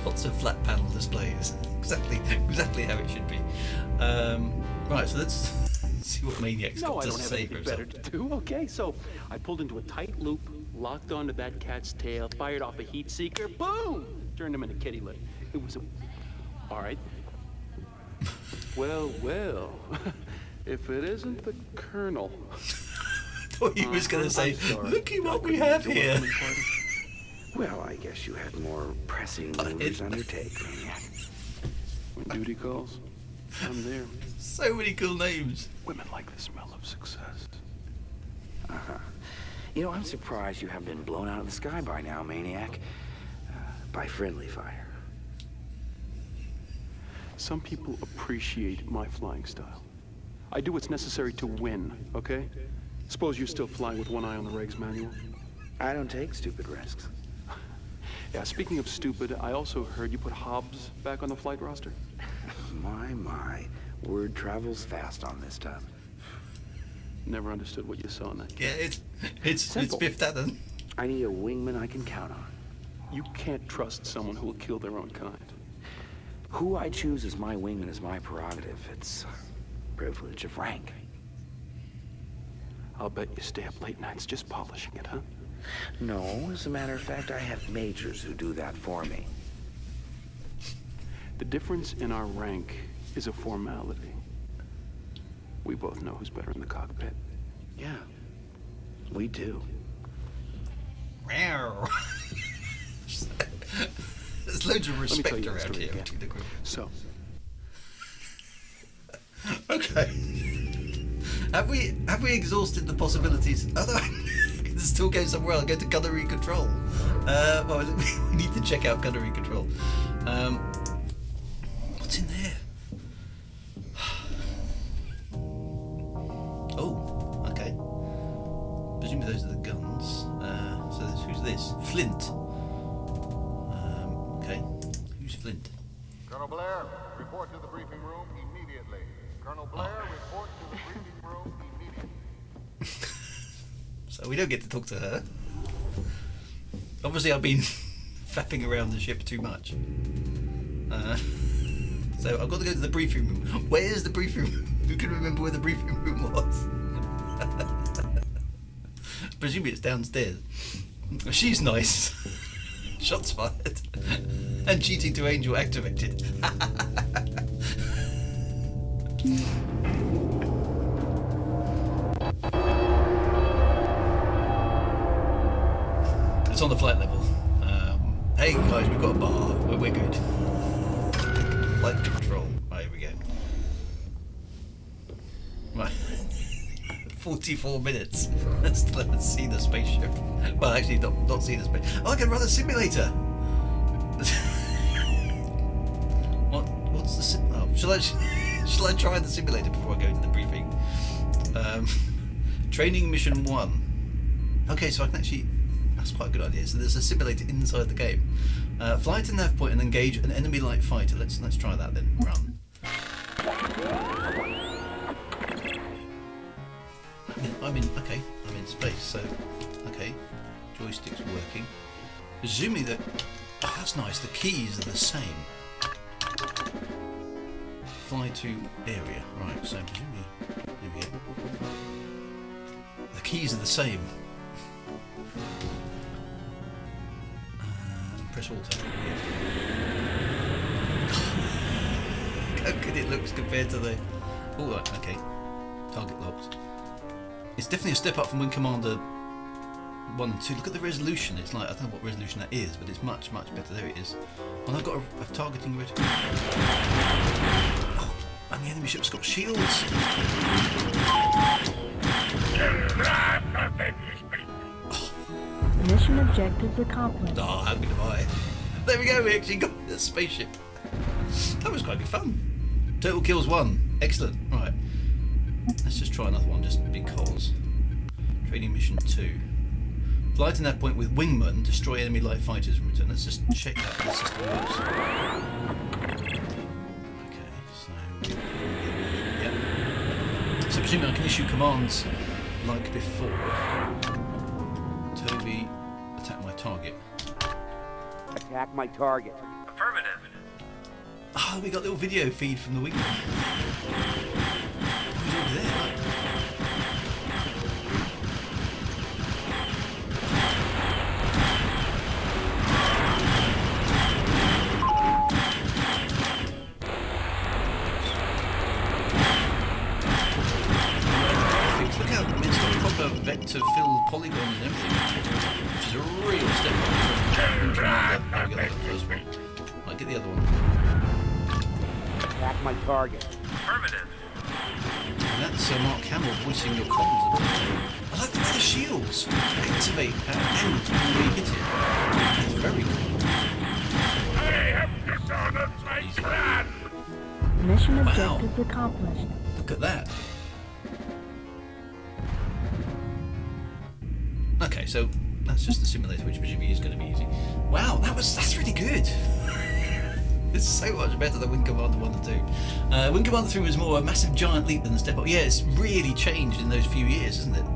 lots of flat panel displays. Exactly how it should be. Right, so let's see what Maniac's got to say for himself. Better to do. Okay, so I pulled into a tight loop, locked onto that cat's tail, fired off a heat seeker, boom! Turned him into kitty lick. It was a... All right. Well, if it isn't the Colonel. I thought he was going to say, looky what we have here. Well, I guess you had more pressing matters on your take, Maniac. When duty calls, I'm there. So many cool names. Women like the smell of success. Uh-huh. You know, I'm surprised you haven't been blown out of the sky by now, Maniac. By friendly fire. Some people appreciate my flying style. I do what's necessary to win, okay? Suppose you're still flying with one eye on the regs manual? I don't take stupid risks. Yeah, speaking of stupid, I also heard you put Hobbs back on the flight roster. My. Word travels fast on this stuff. Never understood what you saw in that. Yeah, it's Biff Tannen. I need a wingman I can count on. You can't trust someone who will kill their own kind. Who I choose as my wingman is my prerogative. It's privilege of rank. I'll bet you stay up late nights just polishing it, huh? No, as a matter of fact, I have majors who do that for me. The difference in our rank is a formality. We both know who's better in the cockpit. Yeah, we do. Wow. There's loads of respect around here. So. Okay. Have we exhausted the possibilities? Although this still goes somewhere else. Go to gunnery control. Well, we need to check out gunnery control. What's in there? Oh, okay. Presumably those are the guns. So who's this? Flint. Okay. Who's Flint? Colonel Blair, report to the briefing room immediately. Colonel Blair, report to the briefing room immediately. So we don't get to talk to her. Obviously I've been faffing around the ship too much. So I've got to go to the briefing room. Where's the briefing room? Who can remember where the briefing room was? Presumably it's downstairs. She's nice. Shots fired. And cheating to Angel activated. It's on the flight level. Hey guys, we've got a bar. We're good. Flight control. Right, here we go. Right. 44 minutes. Let's see the spaceship. Well, actually, not see the spaceship. Oh, I can run a simulator. What's the shall I try the simulator before I go into the briefing? Training mission 1. Okay, so I can actually. That's quite a good idea. So there's a simulator inside the game. Fly to nav point and engage an enemy-like fighter. Let's try that then. Run. I'm in space. So okay, joystick's working. Presumably that. Oh, that's nice. The keys are the same. Fly to area. Right. So presumably, there we go. The keys are the same. Press Alt. How good it looks compared to the. Oh, right, okay. Target locked. It's definitely a step up from Wing Commander 1 and 2. Look at the resolution. It's like, I don't know what resolution that is, but it's much, much better. There it is. And I've got a targeting reticle. Oh, and the enemy ship's got shields. Mission objectives accomplished. Oh, how good am I? There we go, we actually got the spaceship. That was quite good fun. Total kills 1. Excellent. Right. Let's just try another one, just because. Training mission 2. Fly to that point with wingman, destroy enemy light fighters and return. Let's just check out the system works. Okay, so. Yeah. So presumably I can issue commands like before. Toby, attack my target. Attack my target. Affirmative. Oh, we got a little video feed from the wingman. Who's over there? Look out, I mean, it's got proper vector-filled polygons and everything, which is a real step up from Commander. There we go, that's the first one. Right, get the other one. Attack my target. Affirmative. And that's Mark Hamill voicing your comms. I like the leather shields. Activate at end when you hit it. That's very cool. I have dishonored my clan. Mission objectives accomplished. Look at that. Okay, so that's just the simulator, which presumably is going to be easy. Wow, that's really good. It's so much better than Wing Commander 1 and 2. Wing Commander 3 was more a massive giant leap than the step up. Yeah, it's really changed in those few years, isn't it?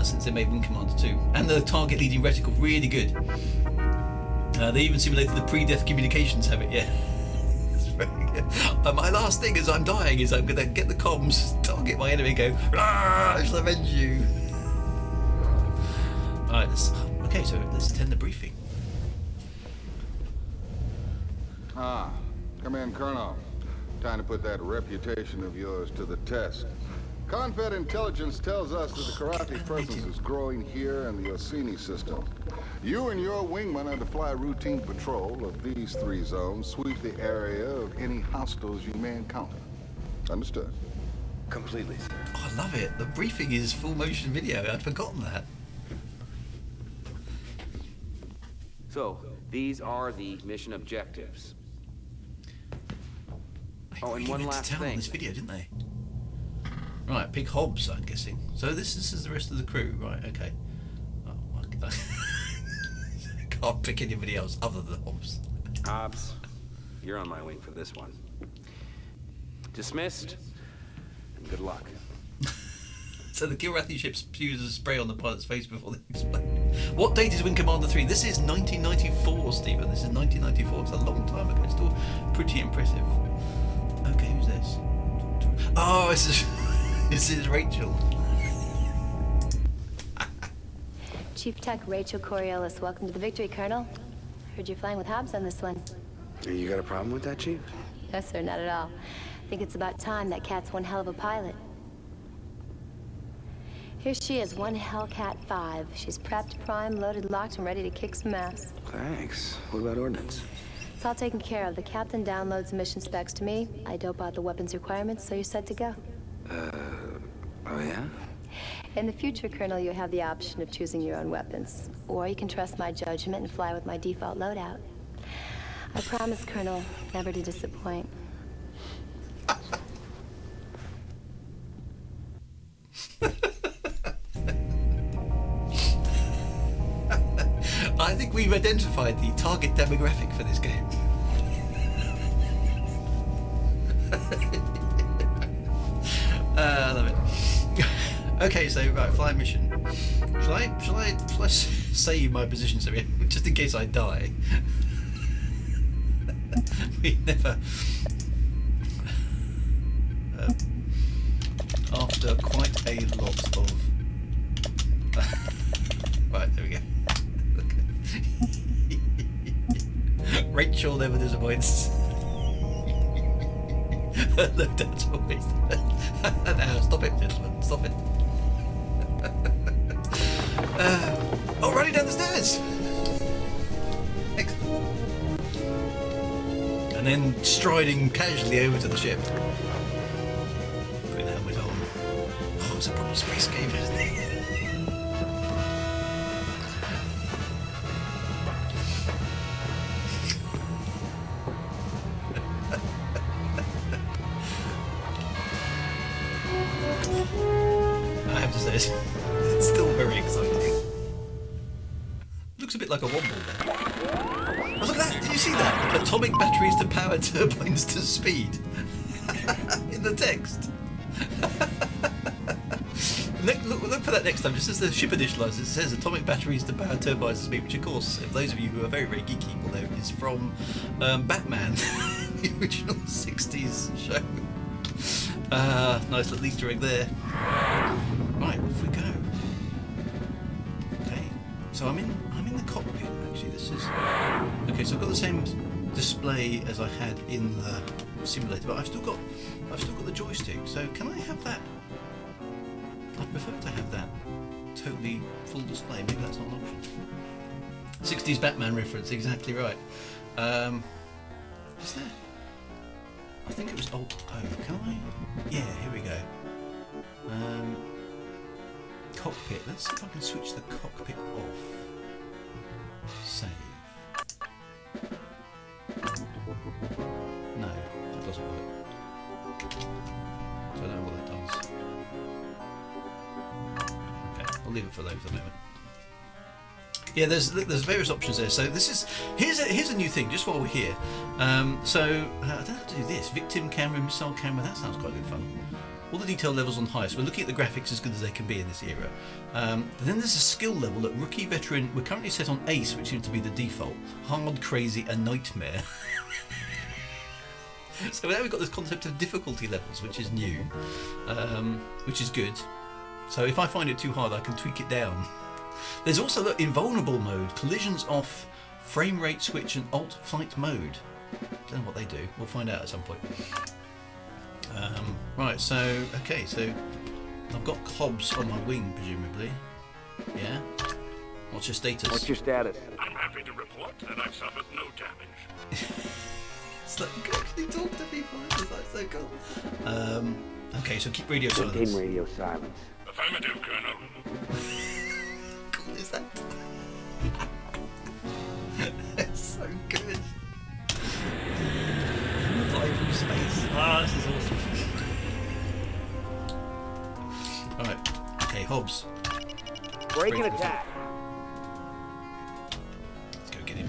Since they made Wing Commander 2. And the target leading reticle, really good. They even simulated the pre-death communications habit, yeah. It's very good. My last thing as I'm dying is I'm going to get the comms, target my enemy and go, I shall avenge you. Alright, okay, so let's attend the briefing. Ah, come in, Colonel. Time to put that reputation of yours to the test. Confed intelligence tells us that the Karate presence is growing here in the Orsini system. You and your wingman are to fly routine patrol of these 3 zones, sweep the area of any hostiles you may encounter. Understood? Completely, sir. Oh, I love it. The briefing is full motion video. I'd forgotten that. So, these are the mission objectives. Oh, and one last thing. On this video, didn't they? Right, Big Hobbs, I'm guessing. So this is the rest of the crew, right? Okay. Oh, I can't pick anybody else other than Hobbs. Hobbs, you're on my wing for this one. Dismissed, and good luck. So the Kilrathi ship spews a spray on the pilot's face before they explode. What date is Wing Commander 3? This is 1994, Stephen. This is 1994. It's a long time ago. It's still pretty impressive. Okay, who's this? Oh, this is Rachel. Chief Tech Rachel Coriolis, welcome to the Victory, Colonel. Heard you're flying with Hobbs on this one. You got a problem with that, Chief? No, sir, not at all. I think it's about time. That cat's one hell of a pilot. Here she is, one Hellcat 5. She's prepped, primed, loaded, locked, and ready to kick some ass. Thanks. What about ordnance? It's all taken care of. The captain downloads the mission specs to me. I dope out the weapons requirements, so you're set to go. Oh yeah? In the future, Colonel, you have the option of choosing your own weapons. Or you can trust my judgment and fly with my default loadout. I promise, Colonel, never to disappoint. I think we've identified the target demographic for this game. I love it. Okay, so right, flight mission. Shall I save my position so just in case I die? We never. After quite a lot of. Right, there we go. Rachel never disappoints. Look, that's always. Now, stop it, gentlemen. Stop it. Oh, running down the stairs. Excellent. And then striding casually over to the ship. Putting the helmet on. Oh, it's a proper space game, isn't it? I have to say, it's still very exciting. Looks a bit like a wobble there. Oh, look at that! Did you see that? Atomic batteries to power turbines to speed. In the text. Look for that next time. Just as the ship initializes, it says atomic batteries to power turbines to speed, which of course, if those of you who are very, very geeky will know, is from Batman, the original 60s show. Nice little Easter egg there. Right, off we go. Okay, so I'm in the cockpit actually. This is okay. So I've got the same display as I had in the simulator, but I've still got the joystick. So can I have that? I prefer to have that totally full display. Maybe that's not an option. 60s Batman reference, exactly right. Is there? I think it was Alt O. Can I? Yeah, here we go. Cockpit. Let's see if I can switch the cockpit off. Save. No, that doesn't work. So I don't know what that does. Okay, I'll leave it for those for the moment. Yeah, there's various options there. So this is here's a new thing just while we're here. So I don't have to do this. Victim camera, missile camera. That sounds quite good fun. All the detail levels on highest. We're looking at the graphics as good as they can be in this era. Then there's a skill level at rookie, veteran. We're currently set on ace, which seems to be the default. Hard, crazy, and nightmare. So now we've got this concept of difficulty levels, which is new, which is good. So if I find it too hard, I can tweak it down. There's also the invulnerable mode, collisions off, frame rate switch, and alt flight mode. Don't know what they do. We'll find out at some point. Right, so okay, so I've got Hobbs on my wing, presumably. Yeah. What's your status? What's your status? I'm happy to report that I've suffered no damage. It's like you can actually talk to people. It's like so cool. Okay, so keep radio silence. Maintain radio silence. Affirmative, Colonel. Cool is that? It's so good. Fly through space. Ah, this is awesome. Alright, okay, Hobbs. Break and attack. Let's go get him.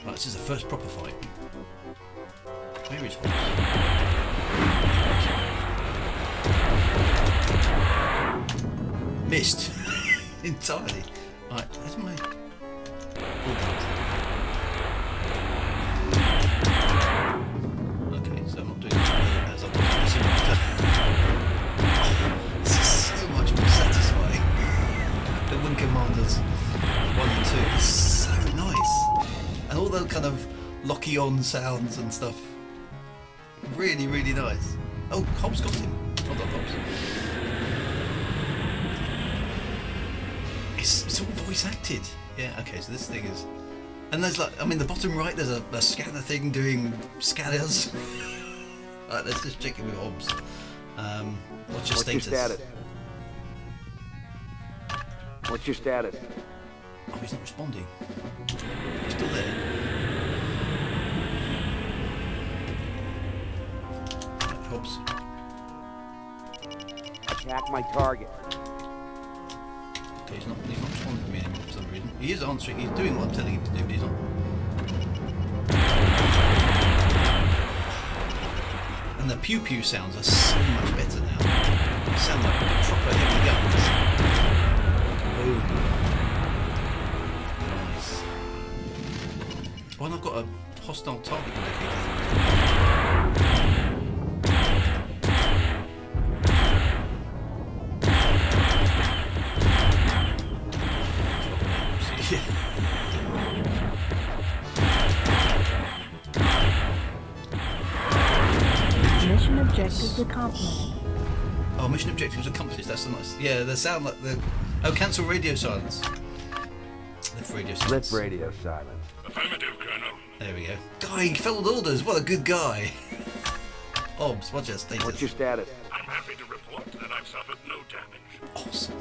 Right, this is the first proper fight. Where is Hobbs? Missed. Entirely. Right, where's my... Okay, so I'm not doing that as I'm doing the simulator. This is so much more satisfying than Wing Commanders 1 and 2. It's so nice. And all the kind of locky-on sounds and stuff. Really, really nice. Oh, Hobbs got him. Well done, Hobbs. It's all voice acted. Yeah, okay, so this thing is... And there's like, I mean, the bottom right, there's a scanner thing doing scanners. Alright, let's just check it with Hobbs. What's your status? What's your status? Oh, he's not responding. He's still there. Hobbs. Attack my target. Okay, he's not responding to me anymore for some reason. He is answering, he's doing what I'm telling him to do, but he's not. And the pew pew sounds are so much better now. They sound like proper heavy guns. Boom. Nice. Oh, and I've got a hostile target indicator. Mission objectives accomplished. Oh, mission objectives accomplished. That's a nice. Yeah, they sound like the. Oh, cancel radio silence. Lift radio silence. Lift radio silence. Affirmative, Colonel. There we go. Guy, he followed orders. What a good guy. Hobbs, what's your status? What's your status? I'm happy to report that I've suffered no damage. Awesome.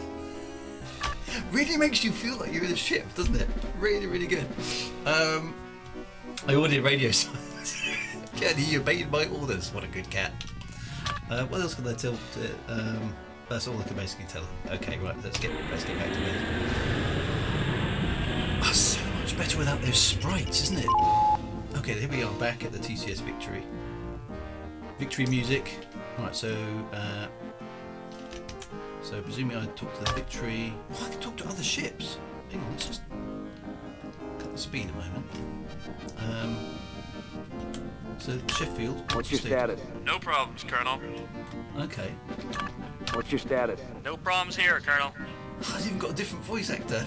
Really makes you feel like you're in a ship, doesn't it? Really, really good. I ordered radio silence. Yeah, he obeyed my orders. What a good cat. What else can I tell? That's all I can basically tell him. Okay, right. Let's get back to bed. Oh, so much better without those sprites, isn't it? Okay, here we are back at the TCS Victory. Victory music. Right, so presumably I talk to the Victory. Oh, I can talk to other ships. Hang on, let's just cut the speed a moment. So Sheffield. What's your status? No problems, Colonel. Okay. What's your status? No problems here, Colonel. Oh, I've even got a different voice actor.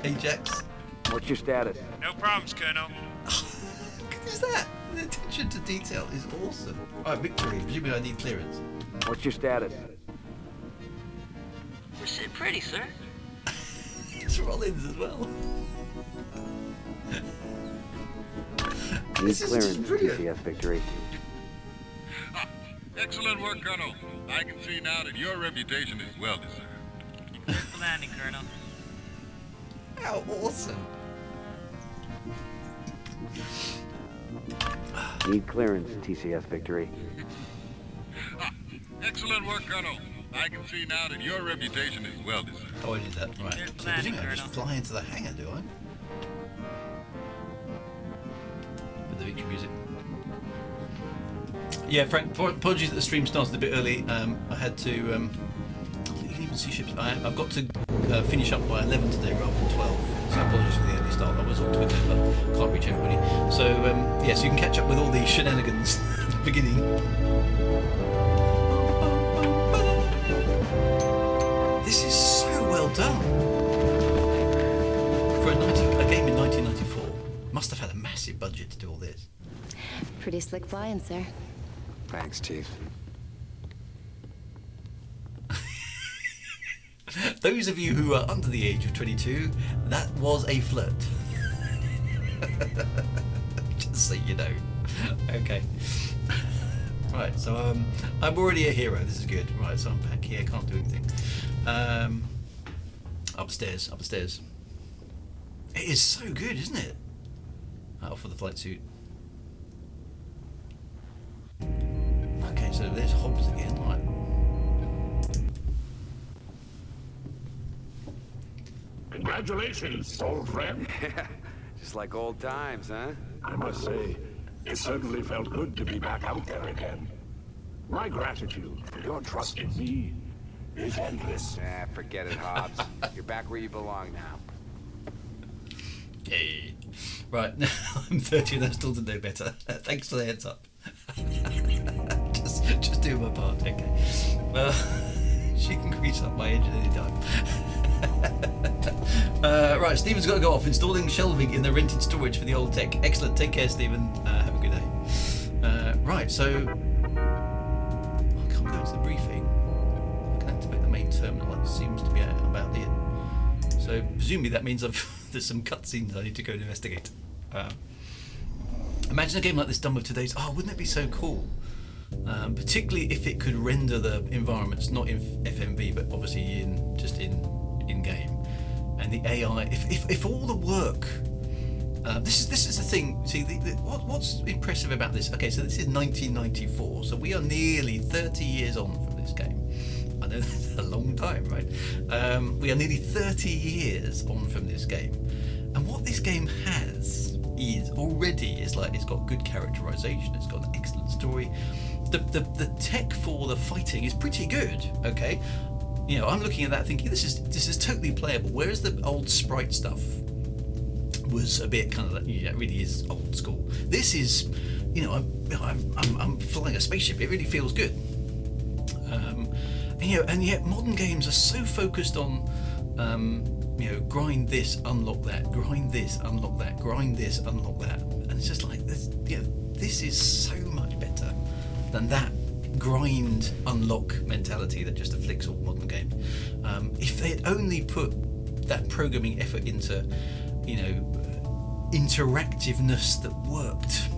Ajax. What's your status? No problems, Colonel. What is that? The attention to detail is awesome. Alright, Victory. Presumably I need clearance. What's your status? We're so pretty, sir. It's Rollins as well. Need clearance, TCS Victory. Excellent work, Colonel. I can see now that your reputation is well deserved. Good landing, Colonel. How awesome. Need clearance, TCS Victory. Excellent work, Colonel. I can see now that your reputation is well deserved. Oh, I did that. Right. Good So landing, presumably I just Colonel. fly into the hangar, do I? With the Victory music. Yeah, Frank, apologies that the stream started a bit early. I had to, you can even see ships. I've got to finish up by 11 today rather than 12. So apologies for the early start. I was on Twitter, but can't reach everybody. So, yeah, so you can catch up with all the shenanigans at the beginning. This is so well done. For a game in 1994. Must have had a massive budget to do all this. Pretty slick flying, sir. Thanks, Chief. Those of you who are under the age of 22, that was a flirt. Just so you know. Okay. Right, so I'm already a hero. This is good. Right, so I'm back here. Can't do anything. Upstairs. It is so good, isn't it? Off for the flight suit. Okay, so there's Hobbs again. Right. Congratulations, old friend. Just like old times, huh? I must say, it certainly felt good to be back out there again. My gratitude for your trust in me is endless. Forget it, Hobbs. You're back where you belong now. Hey. Right, now I'm 30 and I still didn't know better. Thanks for the heads up. just doing my part, okay. Well, she can grease up my engine anytime. Right, Stephen's got to go off. Installing shelving in the rented storage for the old tech. Excellent, take care, Stephen. Have a good day. Right, so I can't go into the briefing. I can activate the main terminal. That seems to be about it. So presumably that means there's some cutscenes I need to go and investigate. Imagine a game like this done with today's. Oh, wouldn't it be so cool? Particularly if it could render the environments not in FMV, but obviously in game, and the AI. If all the work This is the thing. See, what's impressive about this? Okay, so this is 1994, so we are nearly 30 years on from this game. I know that's a long time, right? We are nearly 30 years on from this game, and what this game has is already it's got good characterization. It's got an excellent story. The tech for the fighting is pretty good. Okay, you know, I'm looking at that thinking this is totally playable. Whereas the old sprite stuff was a bit kind of like, yeah, it really is old school. This is, you know, I'm flying a spaceship. It really feels good. And yet modern games are so focused on, you know, grind this, unlock that, grind this, unlock that, grind this, unlock that, and it's just like this. You know, this is so much better than that grind unlock mentality that just afflicts all modern games. If they'd only put that programming effort into, you know, interactiveness that worked,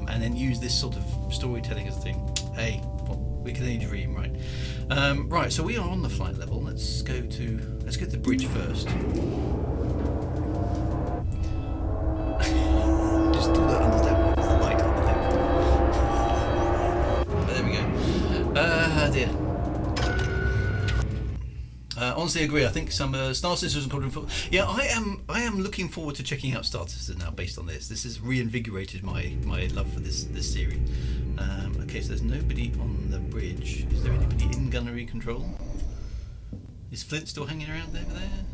and then use this sort of storytelling as a thing. Hey, we can only dream, right? Right, so we are on the flight level. Let's go to the bridge first. Just still don't understand why there's a light on the left. But there we go. Dear. Honestly, agree. I think some Star Sisters and Quadrant. Yeah, I am looking forward to checking out Star Sisters now based on this. This has reinvigorated my love for this series. Okay, so there's nobody on the bridge. Is there anybody in gunnery control? Is Flint still hanging around over there?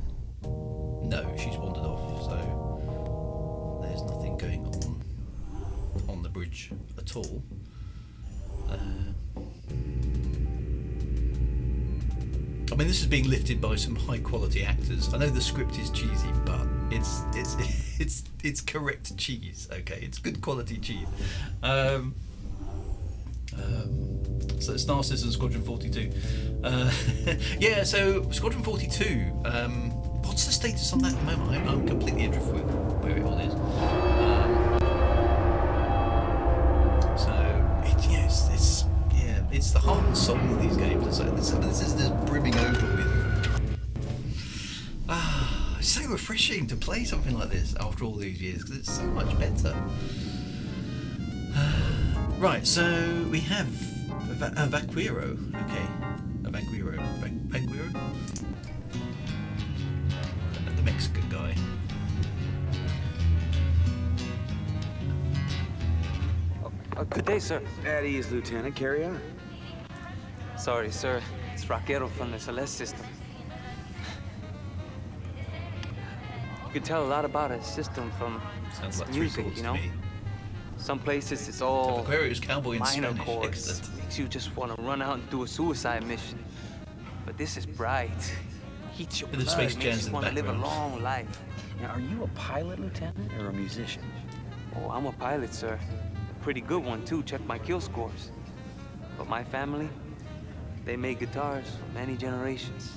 No, she's wandered off. So there's nothing going on the bridge at all. I mean, this is being lifted by some high quality actors. I know the script is cheesy, but it's correct cheese. Okay, it's good quality cheese. So Star Citizen Squadron 42. Yeah, so Squadron 42. What's the status on that at the moment? I'm completely adrift with where it all is. It's the heart and soul of these games. So this is just brimming over with. It's so refreshing to play something like this after all these years because it's so much better. Right, so we have a Vaquero. Okay, a Vaquero. Vaquero? The Mexican guy. Good day, sir. At ease, Lieutenant. Carry on. Sorry, sir. It's Vaquero from the Celeste system. You can tell a lot about a system from like music, you know? Some places it's all cowboy in minor Spanish. chords. Excellent. Makes you just want to run out and do a suicide mission. But this is bright. Heats your And the blood. space Makes jazz you in the want to live a background. long life. Now, are you a pilot, Lieutenant, or a musician? Oh, I'm a pilot, sir. A pretty good one, too. Check my kill scores. But my family, they made guitars for many generations.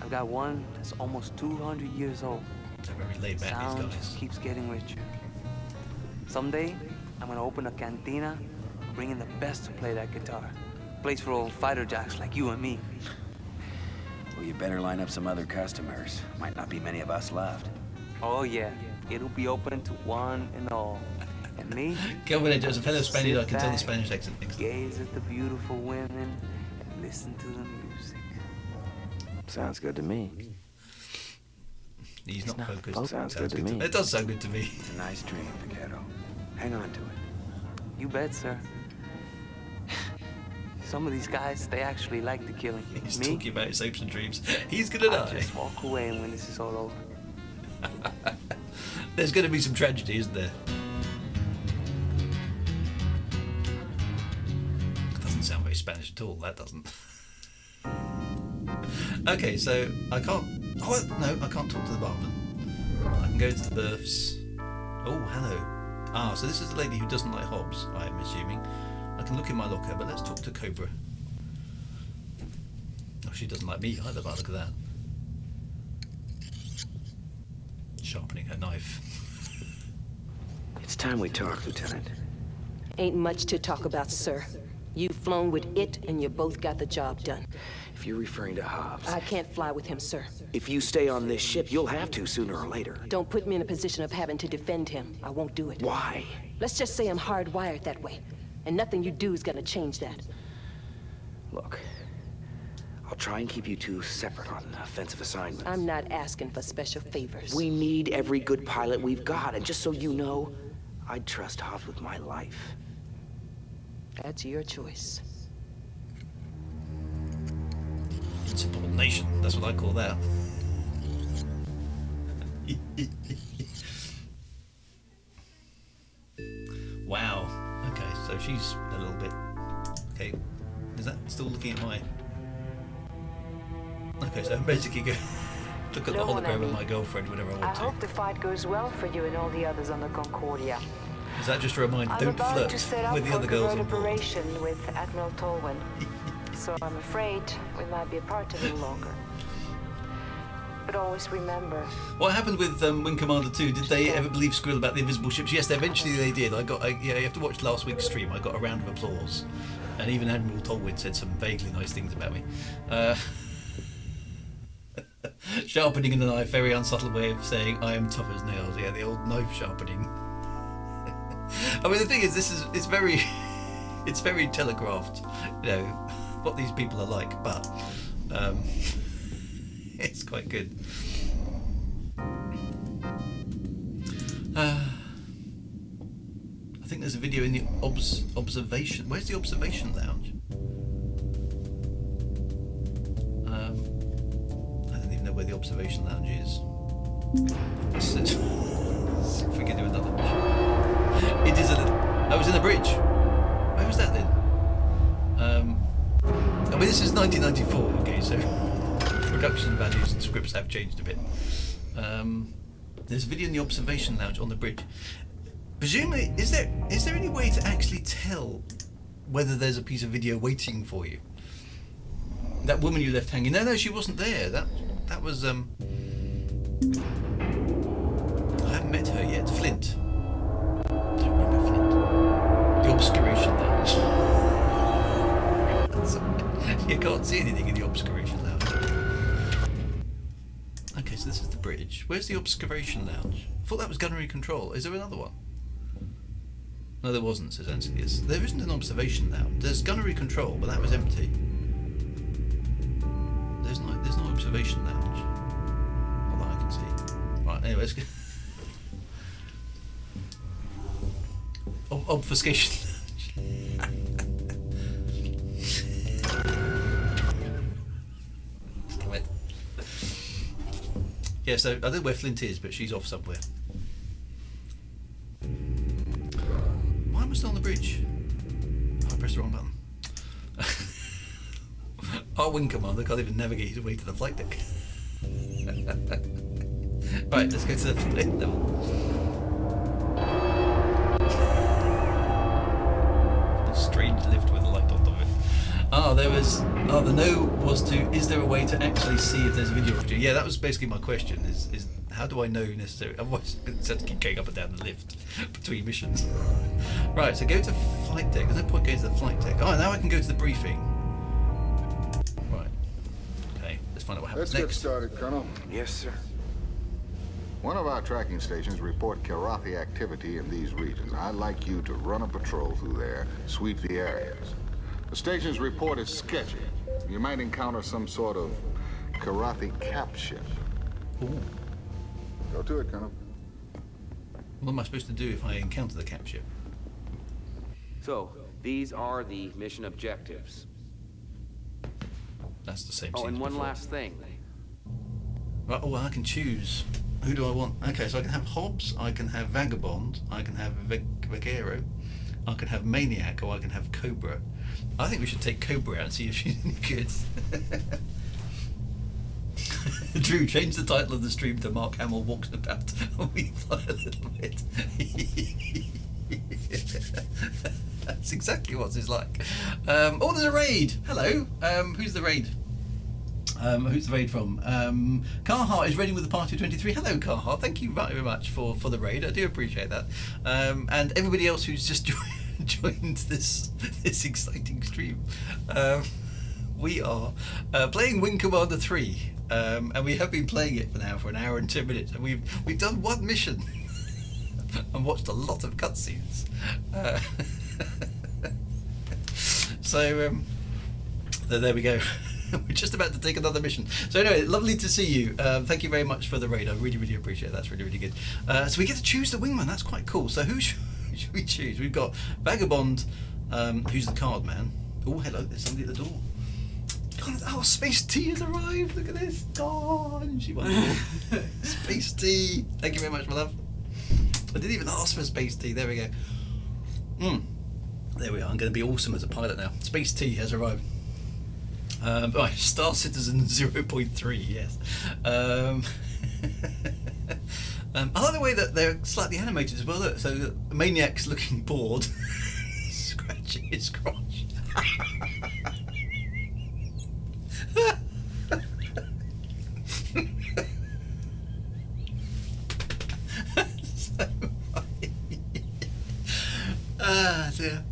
I've got one that's almost 200 years old. They're very laid back, Sound these guys. just keeps getting richer. Someday, I'm gonna open a cantina, bring in the best to play that guitar. Place for old fighter jacks like you and me. Well, you better line up some other customers. Might not be many of us left. Oh yeah, it'll be open to one and all. And me? Go with it, as a fellow Spaniard, I sit can tell the back, Spanish accent. gaze at the beautiful women, and listen to the music. Sounds good to me. He's not focused. Sounds good to me. It does sound good to me. It's a nice dream, Vaquero. Hang on to it. You bet, sir. Some of these guys, they actually like the killing. He's Me? talking about his hopes and dreams. He's gonna I'll die. just walk away when this is all over. There's gonna be some tragedy, isn't there? Doesn't sound very Spanish at all, that doesn't. Okay, so I can't... Oh, no, I can't talk to the barman. I can go to the berths. Oh, hello. Ah, so this is the lady who doesn't like Hobbs, I am assuming. I can look in my locker, but let's talk to Cobra. Oh, she doesn't like me either, but look at that. Sharpening her knife. It's time we talk, Lieutenant. Ain't much to talk about, sir. You've flown with it, and you both got the job done. If you're referring to Hobbs... I can't fly with him, sir. If you stay on this ship, you'll have to sooner or later. Don't put me in a position of having to defend him. I won't do it. Why? Let's just say I'm hardwired that way, and nothing you do is gonna change that. Look, I'll try and keep you two separate on offensive assignments. I'm not asking for special favors. We need every good pilot we've got, and just so you know, I'd trust Hobbs with my life. That's your choice. Insubordination, that's what I call that. Wow. Okay, so she's a little bit... Okay, is that still looking at my... Okay, so I'm basically going to look at the hologram of my girlfriend whenever I want I to. hope the fight goes well for you and all the others on the Concordia. Is that just a reminder, I'm don't about flirt to set up with the for other girls on covert board? operation with Admiral Tolwyn. So I'm afraid we might be apart a little longer. But always remember... What happened with Wing Commander 2? Did they ever believe Squirrel about the invisible ships? Yes, eventually they did. Yeah, you have to watch last week's stream. I got a round of applause. And even Admiral Tolwyn said some vaguely nice things about me. Sharpening in the knife, very unsubtle way of saying I am tough as nails. Yeah, the old knife sharpening. I mean, the thing is, it's very telegraphed, you know, what these people are like, but it's quite good. I think there's a video in the observation. Where's the observation lounge? I don't even know where the observation lounge is. Let's see if we can do another one. It is a little... I was in the bridge. Where was that then? I mean, this is 1994, okay, so production values and scripts have changed a bit. There's a video in the observation lounge on the bridge. Presumably, is there any way to actually tell whether there's a piece of video waiting for you? That woman you left hanging. No, she wasn't there. That was I haven't met her yet. Flint. I don't remember Flint. The obscuration lounge. You can't see anything in the obscuration lounge. Okay, so this is the bridge. Where's the obscuration lounge? I thought that was gunnery control. Is there another one? No, there wasn't, says Ancilius. There isn't an observation lounge. There's gunnery control, but that was empty. There's no observation lounge. Not that I can see. Right, anyway, let's go. Obfuscation lounge. Damn it. Yeah, so I don't know where Flint is, but she's off somewhere. Why am I still on the bridge? Oh, I pressed the wrong button. Our wing commander can't even navigate his way to the flight deck. Right, let's go to the flight level. A strange lift with a light on top of it. The no was to, is there a way to actually see if there's a video opportunity? Yeah, that was basically my question, is how do I know necessarily? Otherwise, it's have to keep going up and down the lift between missions. Right, so go to flight deck. There's no point going to the flight deck. Oh, now I can go to the briefing. Right. Okay, let's find out what happens next. Let's get started, Colonel. Yes, sir. One of our tracking stations report Kilrathi activity in these regions. I'd like you to run a patrol through there, sweep the areas. The station's report is sketchy. You might encounter some sort of Kilrathi cap ship. Ooh. Go to it, Colonel. What am I supposed to do if I encounter the cap ship? So, these are the mission objectives. That's the same. Oh, and one last thing. Right, oh, I can choose. Who do I want? Okay, so I can have Hobbs, I can have Vagabond, I can have Vaquero, I can have Maniac, or I can have Cobra. I think we should take Cobra out and see if she's any good. Drew, change the title of the stream to Mark Hamill Walks About. We fly a little bit. That's exactly what it's like. Oh, there's a raid. Hello. Who's the raid? Who's the raid from? Carhart is raiding with the party of 23. Hello, Carhart. Thank you very much for the raid. I do appreciate that. And everybody else who's just joined this exciting stream. We are playing Wing Commander 3, and we have been playing it for an hour and 10 minutes, and we've done one mission and watched a lot of cutscenes. So there we go. We're just about to take another mission. So anyway, lovely to see you. Thank you very much for the raid. I really, really appreciate it. That's really, really good. So we get to choose the wingman. That's quite cool. So who should we choose? We've got Vagabond, who's the card man. Oh, hello. There's somebody at the door. God, oh, Space T has arrived. Look at this. Oh, isn't she wonderful? Space T. Thank you very much, my love. I didn't even ask for Space T. There we go. There we are. I'm going to be awesome as a pilot now. Space T has arrived. Right, Star Citizen 0.3, yes. I like the way that they're slightly animated as well. Look, so the Maniac's looking bored. Scratching his crotch. So funny. Ah, dear.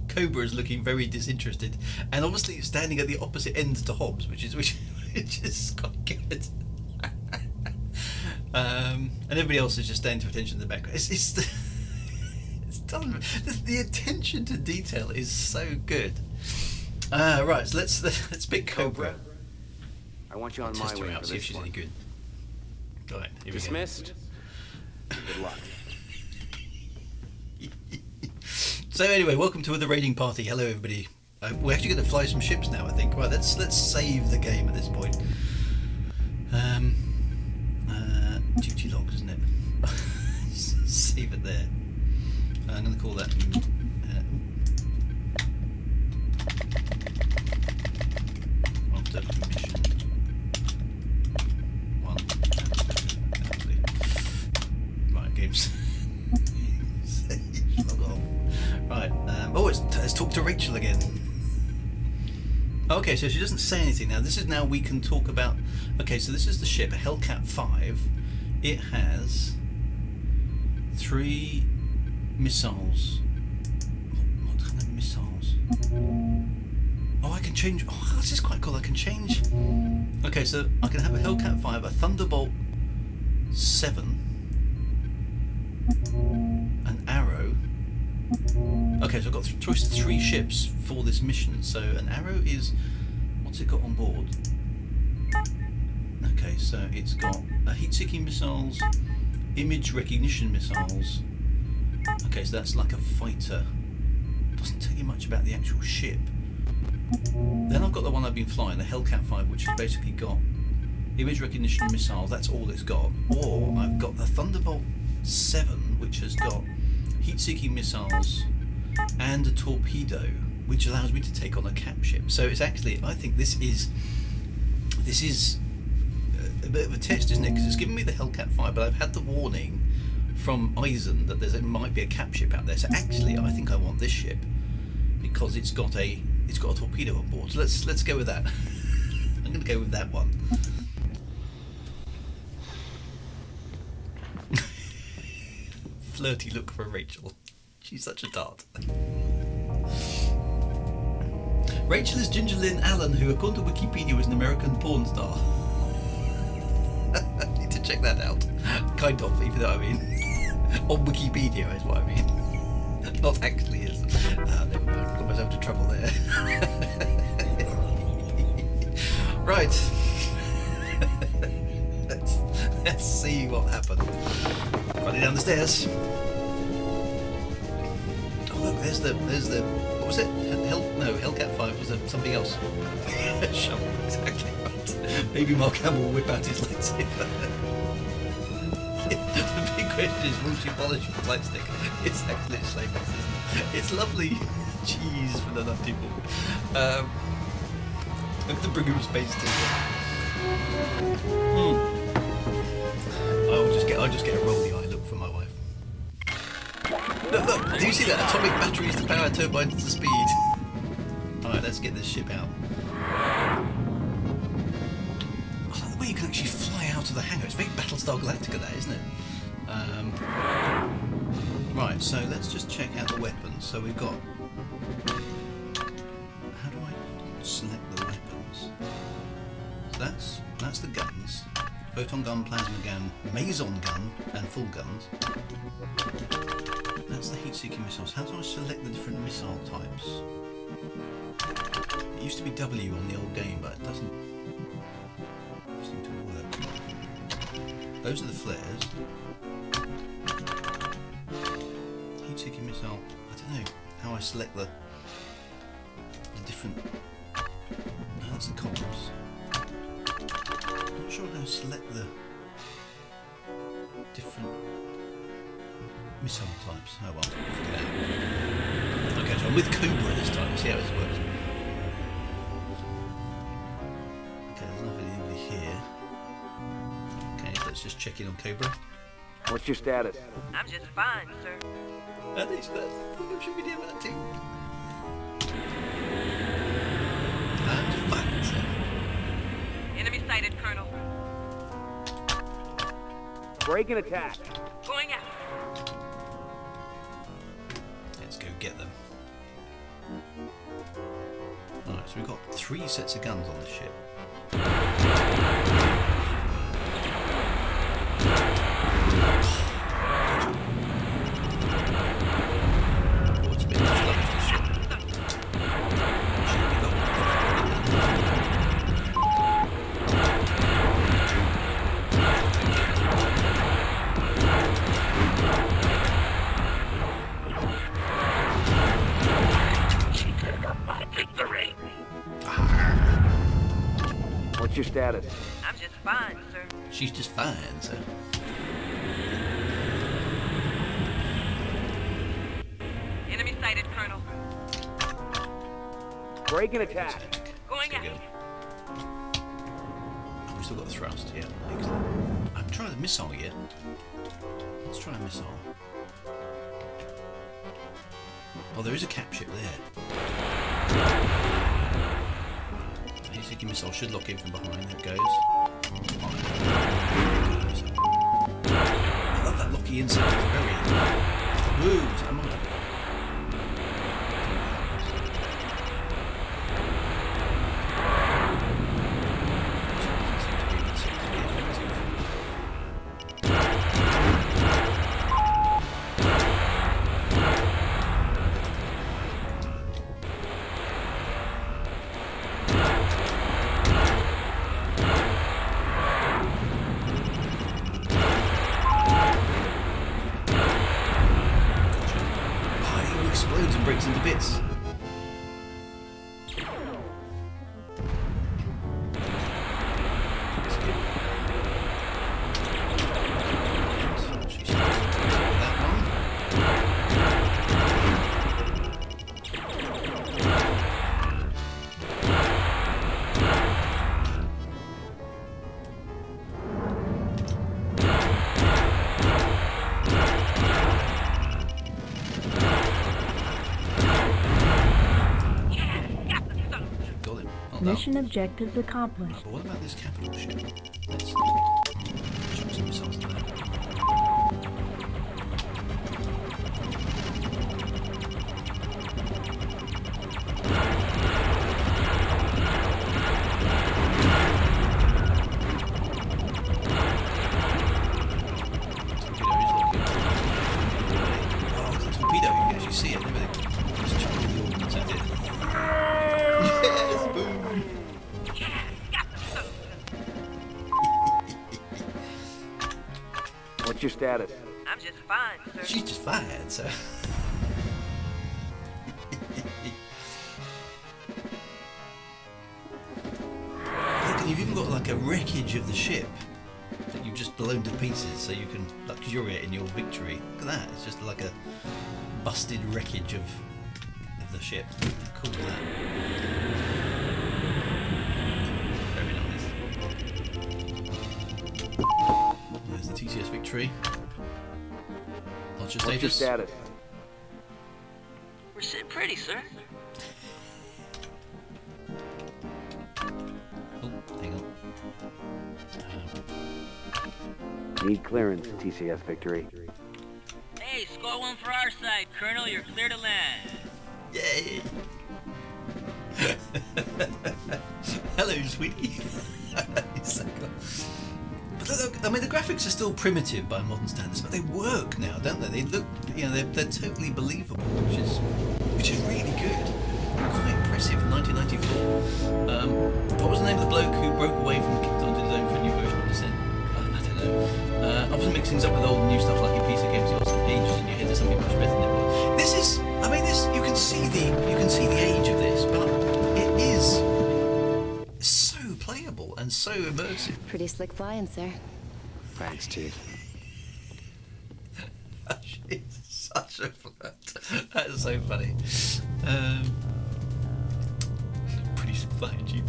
Cobra is looking very disinterested, and obviously standing at the opposite end to Hobbs, which is quite good. And everybody else is just standing to attention in the background. It's done. The attention to detail is so good. Right, so let's pick Cobra. I want you on my way for see if she's any good. Go ahead. Here Dismissed. Good luck. So anyway, welcome to the raiding party. Hello everybody. We're actually going to fly some ships now, I think. Right, let's save the game at this point. Duty logs, isn't it? Save it there. I'm going to call that. After mission 1. Right, games. Log off. Right. Let's talk to Rachel again. Okay, so she doesn't say anything now. This is now we can talk about. Okay, so this is the ship, a Hellcat 5. It has 3 missiles. What kind of missiles? Oh, I can change. Oh, this is quite cool. I can change. Okay, so I can have a Hellcat 5, a Thunderbolt 7, an Arrow. Okay, so I've got choice of 3 ships for this mission. So an Arrow is, what's it got on board? Okay, so it's got heat-seeking missiles, image recognition missiles. Okay, so that's like a fighter. Doesn't tell you much about the actual ship. Then I've got the one I've been flying, the Hellcat 5, which has basically got image recognition missiles. That's all it's got. Or I've got the Thunderbolt 7, which has got heat-seeking missiles and a torpedo, which allows me to take on a cap ship. So it's actually, I think this is a bit of a test, isn't it? Because it's given me the Hellcat 5, but I've had the warning from Eisen that there might be a cap ship out there. So actually, I think I want this ship because it's got a torpedo on board. So let's go with that. I'm going to go with that one. Flirty look for Rachel. She's such a dart. Rachel is Ginger Lynn Allen, who according to Wikipedia was an American porn star. I need to check that out. Kind of, even though I mean on Wikipedia is what I mean. Not actually is. Never mind, got myself into trouble there. Right. Let's see what happened. Running down the stairs. Oh look, there's the what was it? Hellcat 5 was something else. Shovel, exactly right. Maybe Mark Hamill will whip out his lightsaber. The big question is, will she polish the flight stick? It's actually shameless, isn't it? It's lovely cheese for the nut people. Look at the Brigham Space Team. I'll just get a roll the eye look for my wife. Look, do you see that? Atomic batteries to power turbines to speed. Alright, let's get this ship out. I like the way you can actually fly out of the hangar. It's very Battlestar Galactica, that, isn't it? Right, So let's just check out the weapons. So we've got... How do I select the weapons? So that's the guns. Photon gun, plasma gun, mason gun, and full guns. That's the heat-seeking missiles. How do I select the different missile types? It used to be W on the old game, but it doesn't seem to work. Those are the flares. Heat-seeking missile. I don't know how I select the different. No, that's the columns. I'm not sure how to select the different missile types. Oh well, figure it out. Okay, so I'm with Cobra this time. See how this works. Okay, there's nothing over here. Okay, so let's just check in on Cobra. What's your status? I'm just fine, sir. At least that's what should we do about that too? I'm just fine, sir. Enemy sighted, Colonel. Break and attack. Going out. Let's go get them. Alright, so we've got 3 sets of guns on this ship. What's your status? I'm just fine, sir. She's just fine, sir. Enemy sighted, Colonel. Break and attack. Going out. Oh, we've still got the thrust, yeah. Excellent. I haven't tried the missile yet. Let's try a missile. Oh, there is a cap ship there. Heat-seeking missile should lock in from behind. There it goes. I love that locky inside. It's very... Ooh, is that a model? Explodes and breaks into bits. Mission objectives accomplished. But what about this capital ship? Let's chuck some missiles there. Oh, it's a torpedo. You can actually see it and everything. Just chuck all the ordnance at it. Yes, boom. What's your status? I'm just fine, sir. She's just fine, so. Look, and you've even got like a wreckage of the ship that you've just blown to pieces, so you can luxuriate in your victory. Look at that! It's just like a busted wreckage of the ship. How cool is that? Very nice. There's the TCS Victory. What's your status? We're sitting pretty, sir. Oh, hang on. Need clearance, TCS Victory. Hey, Score one for our side, Colonel. You're clear to land. Yay! Hello, sweetie. So cool. But look, I mean, the graphics are still primitive by modern standards, but they work now, don't they? They look, you know, they're totally believable, which is really good. Quite impressive for 1994. What was the name of the bloke who broke away from kicked onto his own for a new version of Descent? I don't know. Often mixing things up with old and new stuff like in PC games, you also ages in your head to something much better than it was. This is, I mean, this you can see the age of this, but it is so playable and so immersive. Pretty slick flying, sir. Thanks, Chief. She's such a flirt. That is so funny. Pretty slick flying, Chief.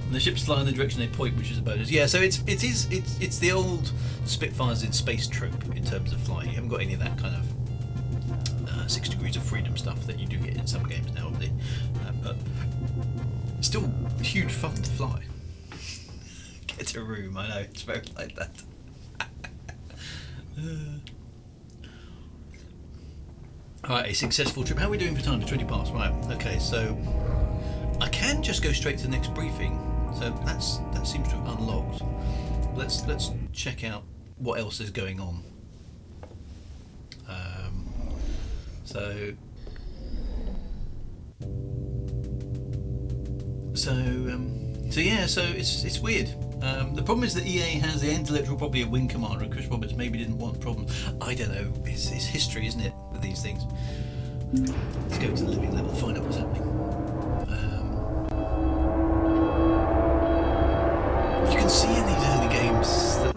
And the ships fly in the direction they point, which is a bonus. Yeah, so it's the old Spitfires in space trope in terms of flying. You haven't got any of that kind of 6 degrees of freedom stuff that you do get in some games now, obviously. But still huge fun to fly. Get a room, I know, it's very like that. Alright, a successful trip. How are we doing for time? 20 past, right. Okay, so I can just go straight to the next briefing. So that seems to have unlocked. Let's check out what else is going on. So it's weird. The problem is that EA has the intellectual property of Wing Commander, and Chris Roberts maybe didn't want problems. I don't know. It's history, isn't it, with these things? Let's go to the living level, find out what's happening. You can see in these early games that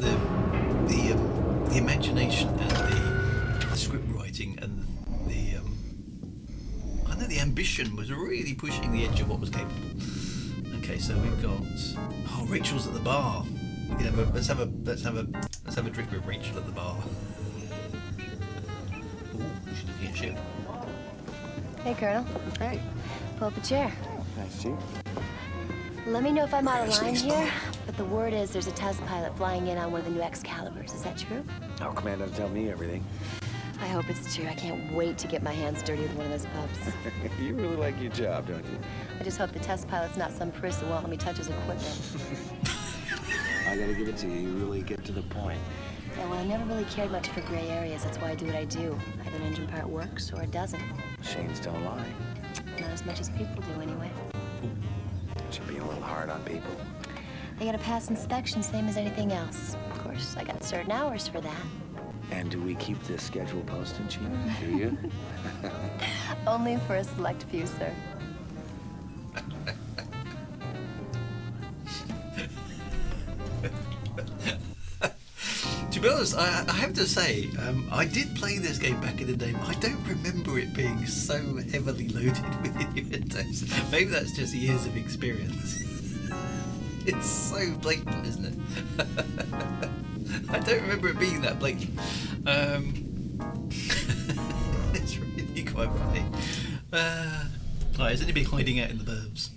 the imagination and the script writing and the ambition was really pushing the edge of what was capable. Okay, so we've got Rachel's at the bar. We can let's have a drink with Rachel at the bar. Ooh, she's looking at ship. Hey, Colonel. Hey. Pull up a chair. Nice, Chief. Let me know if I'm out of line here, but the word is there's a test pilot flying in on one of the new Excaliburs. Is that true? Our commander tell me everything. I hope it's true. I can't wait to get my hands dirty with one of those pups. You really like your job, don't you? I just hope the test pilot's not some priss who won't let me touch his equipment. I gotta give it to you. You really get to the point. Yeah, well, I never really cared much for gray areas. That's why I do what I do. Either an engine part works or it doesn't. Machines don't lie. Not as much as people do, anyway. Should be a little hard on people. They gotta pass inspection, same as anything else. Of course, I got certain hours for that. And do we keep this schedule posted, Chief? Do you? Only for a select few, sir. To be honest, I have to say, I did play this game back in the day, but I don't remember it being so heavily loaded with innuendos. Maybe that's just years of experience. It's so blatant, isn't it? I don't remember it being that blatant. It's really quite funny. Right, is anybody hiding out in the burbs?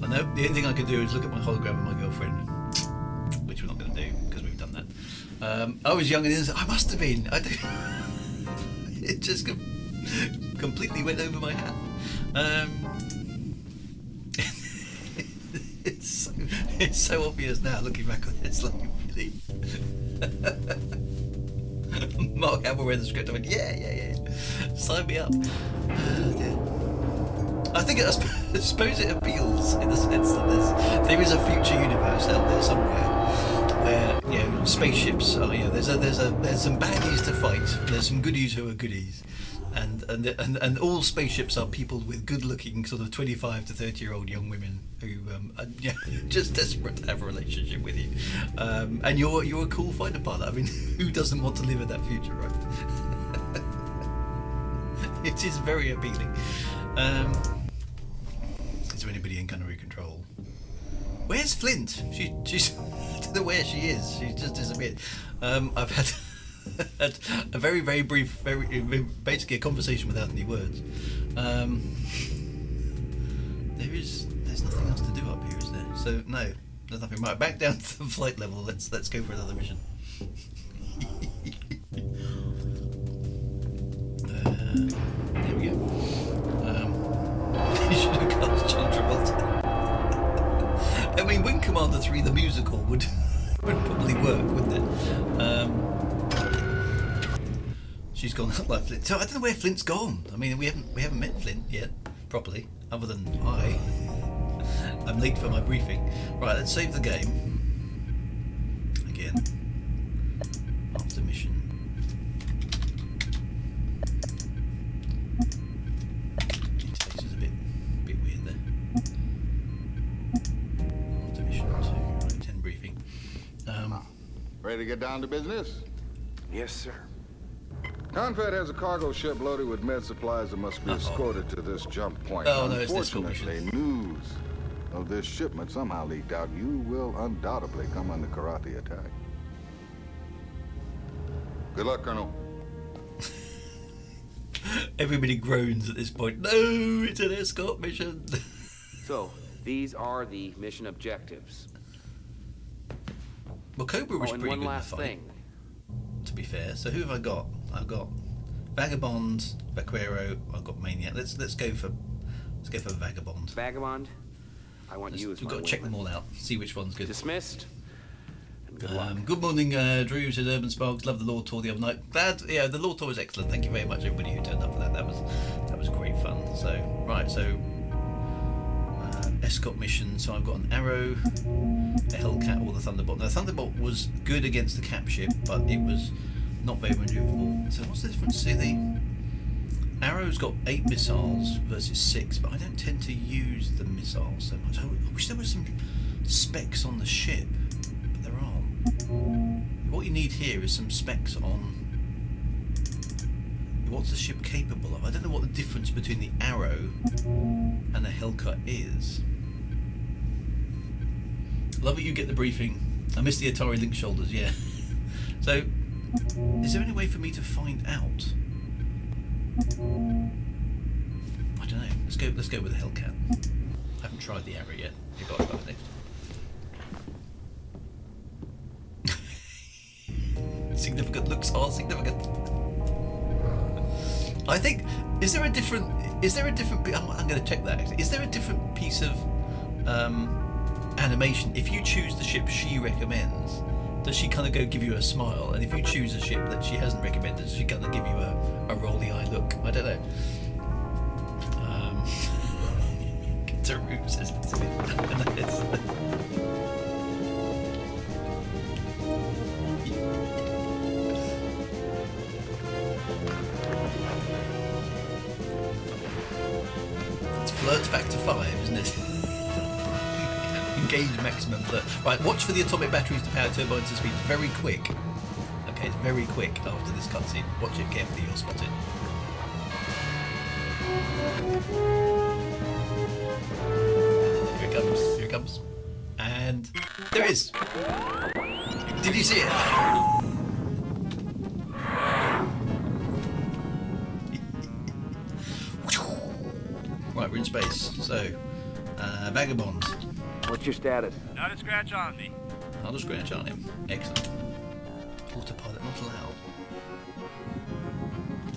I know the only thing I could do is look at my hologram of my girlfriend, which we're not going to do because we've done that. I was young and innocent. I must have been. It just completely went over my head. It's so obvious now looking back on it. It's like really. Mark Hamill read the script. I went, yeah. Sign me up. I think I suppose it appeals in the sense that there is a future universe out there somewhere where spaceships are, there's some baddies to fight. There's some goodies who are goodies. And all spaceships are peopled with good-looking sort of 25 to 30-year-old young women who are just desperate to have a relationship with you. And you're a cool fighter pilot. I mean, who doesn't want to live in that future, right? It is very appealing. Is there anybody in gunnery control? Where's Flint? She's I don't know where she is. She's just disappeared. I've had a very, very brief, basically a conversation without any words. There's nothing else to do up here, is there? So no, There's nothing. Right, back down to the flight level. Let's go for another mission. There we go. You should have cast John Travolta. I mean, Wing Commander 3, the musical, would probably work, wouldn't it? She's gone like Flint. So I don't know where Flint's gone. I mean, we haven't met Flint yet properly, other than hi. I'm late for my briefing. Right, let's save the game again. After mission. Interface is a bit weird there. After mission 2, right, 10 briefing. Ready to get down to business? Yes, sir. Confed has a cargo ship loaded with med supplies that must be escorted to this jump point. Oh, no, it's this Unfortunately, news of this shipment somehow leaked out. You will undoubtedly come under Karate attack. Good luck, Colonel. Everybody groans at this point. No, it's an escort mission. So, these are the mission objectives. Well, Cobra was pretty good one in last the fight, thing. to be fair. So who have I got? I've got Vagabond, Vaquero. I've got Maniac. Let's go for Vagabond. Vagabond, I want you as We've my got to check wingman. them all out. See which one's good. Dismissed. And good luck. Good morning, Drew. Says Urban Sparks. Love the Law Tour the other night. Glad, yeah, the Law Tour was excellent. Thank you very much, everybody who turned up for that. That was great fun. So right, so escort mission. So I've got an Arrow, a Hellcat, or the Thunderbolt. Now the Thunderbolt was good against the cap ship, but it was not very maneuverable. So what's the difference? See, the Arrow's got 8 missiles versus 6, but I don't tend to use the missiles so much. I wish there was some specs on the ship, but there aren't. What you need here is some specs on what's the ship capable of. I don't know what the difference between the Arrow and the Hellcat is. Love it, you get the briefing. I missed the Atari Link shoulders, yeah. So, is there any way for me to find out? I don't know. Let's go with the Hellcat. I haven't tried the Arrow yet. You've got to try it next. Significant looks are significant. I think is there a different I'm going to check that actually. Is there a different piece of animation if you choose the ship she recommends? Does she kind of give you a smile, and if you choose a ship that she hasn't recommended, does she kind of give you a rolly eye look? I don't know. Daru says it's a bit nice. It's flirt factor 5, isn't it? Engage maximum flirt. Right, watch for the atomic batteries to power turbines to speed. It's very quick. Okay, it's very quick after this cutscene. Watch it carefully, you'll spot it. Here it comes, here it comes. And there it is. Did you see it? Right, we're in space. So, Vagabond. What's your status? Not a scratch on me. Not a scratch on him. Excellent. Autopilot not allowed.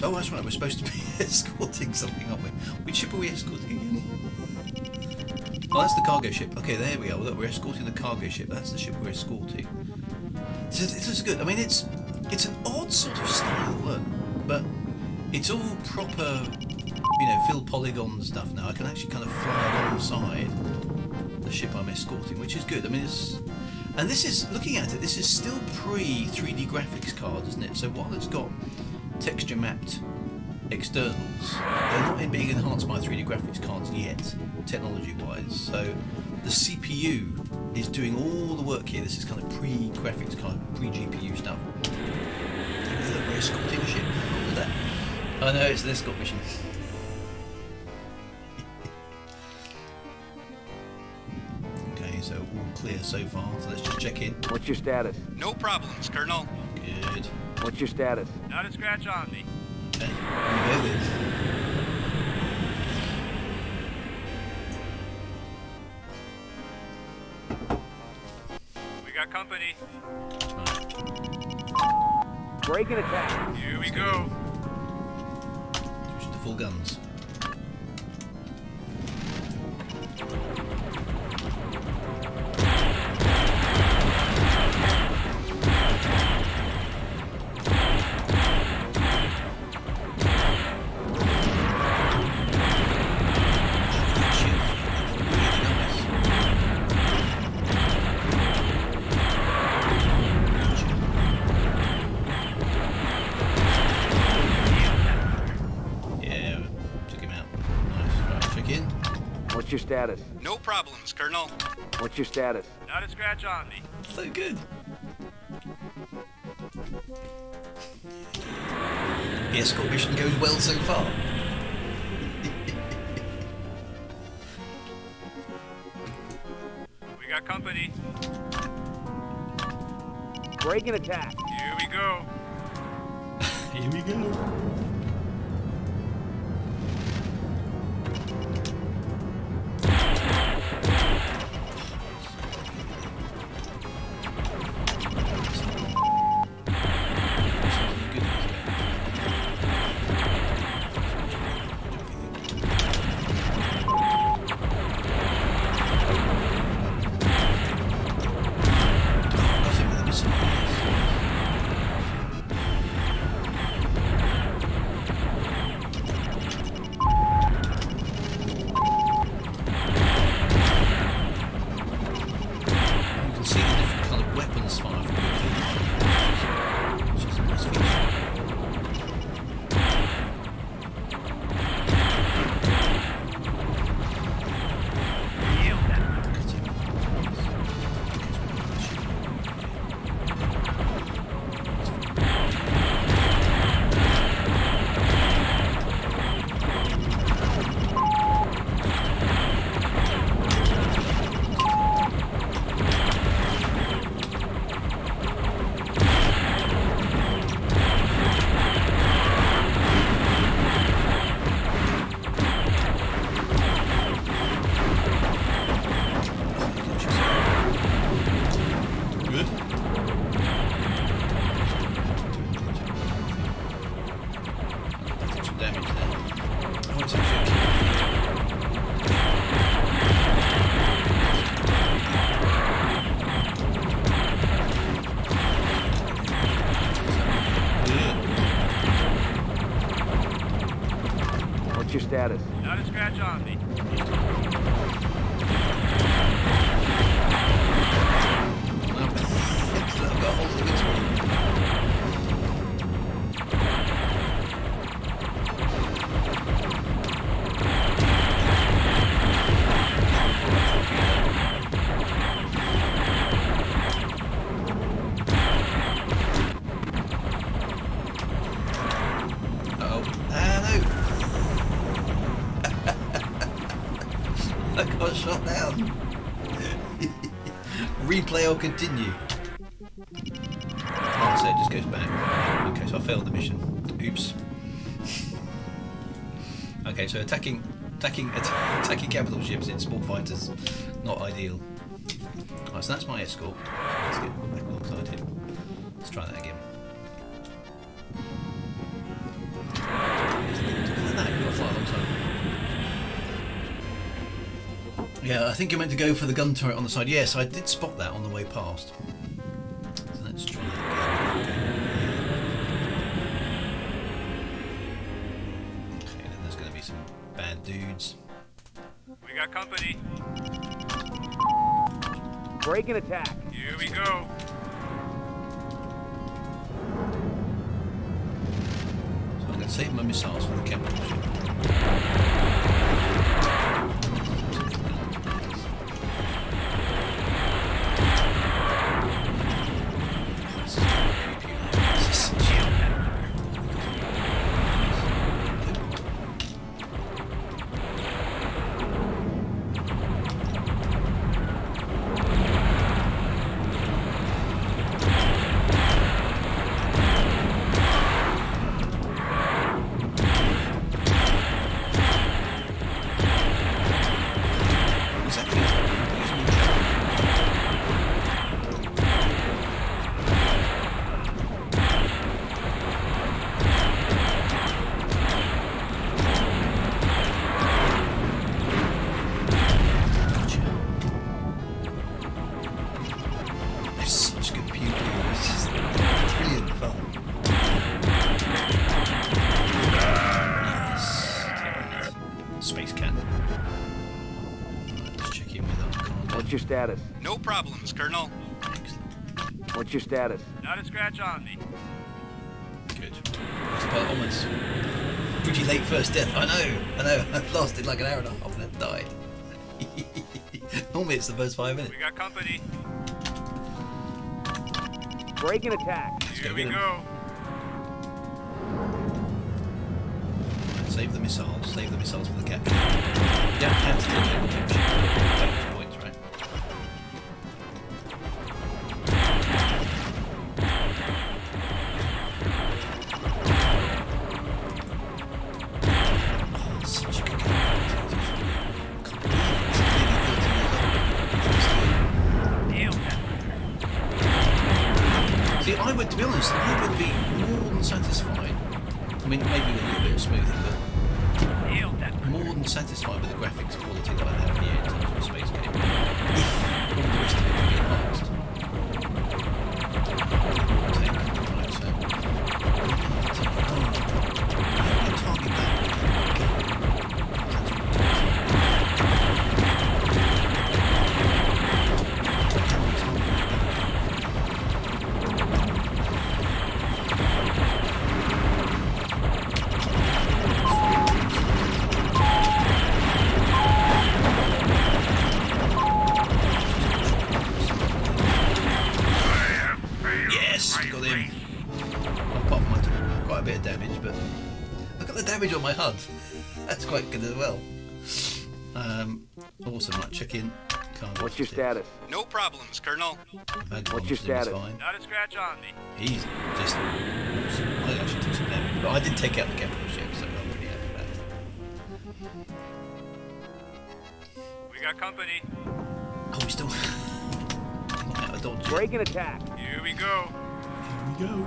Oh, that's right. We're supposed to be escorting something, aren't we? Which ship are we escorting again? Oh, that's the cargo ship. Okay, there we are. Look, we're escorting the cargo ship. That's the ship we're escorting. This is good. I mean, it's an odd sort of style, look, but it's all proper, you know, fill polygon stuff now. I can actually kind of fly alongside the ship I'm escorting, which is good. I mean, and this is, looking at it, this is still pre 3D graphics card, isn't it? So while it's got texture mapped externals, they're not being enhanced by 3D graphics cards yet, technology wise. So the CPU is doing all the work here. This is kind of pre graphics card, pre GPU stuff. Look, we're escorting a ship. Look at that. I know, it's an escort mission. So all clear so far, so let's just check in. What's your status? No problems, Colonel. Good. What's your status? Not a scratch on me. Okay, here we go then. got company. Break and attack. Here we go. Switching to full guns. What's your status? No problems, Colonel. What's your status? Not a scratch on me. So good. The escort mission goes well so far. We got company. Break and attack. Here we go. Here we go. Your status? Not a scratch on me. Shot down. Replay or continue. Oh, so it just goes back. Okay, so I failed the mission. Oops. Okay, so attacking capital ships in small fighters, not ideal. Alright, so that's my escort. Let's get back alongside him. Let's try that again. Look at that, you've got to fly alongside. Yeah, I think you're meant to go for the gun turret on the side. Yes, I did spot that on the way past. So let's try that again. Okay, then there's going to be some bad dudes. We got company. Break and attack. Here we go. So I'm going to save my missiles for the capital ship. status? No problems, Colonel. What's your status? Not a scratch on me. Good. It's about almost pretty late first death. I know. I've lasted like an hour and a half and I've died. Normally it's the first 5 minutes. We got company. Break and attack. Here we go. Save the missiles for the capture. You don't have to take the capture. Bonus points, right? Oh, such a good game. See, to be honest, I would be more than satisfied. I mean, maybe with a little bit of smoothing, but more than satisfied with the graphics quality that I have here in terms of a space game. If all the rest of it could be enhanced. On my HUD. That's quite good as well. Awesome, right, check in. What's your status? No problems, Colonel. What's your status? Not a scratch on me. He's just awesome. I actually took some damage, but I did take out the capital ship, so I'm pretty happy with that. We got company. Oh, we still out of dodge. Break and attack. Here we go. Here we go.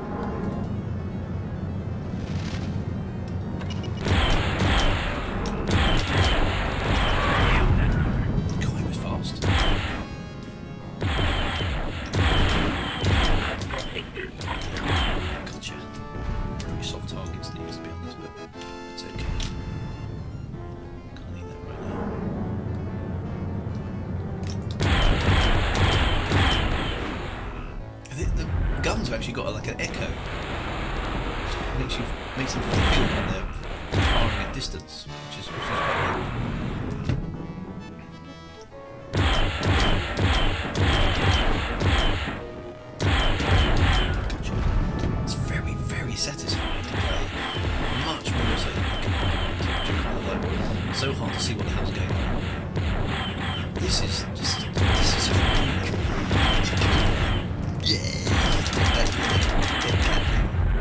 Actually got like an echo, makes them feel when they're firing at distance, which is quite good. It's very, very satisfying to play. Much more so than Commander. So hard to see what the hell's going on. This is yeah.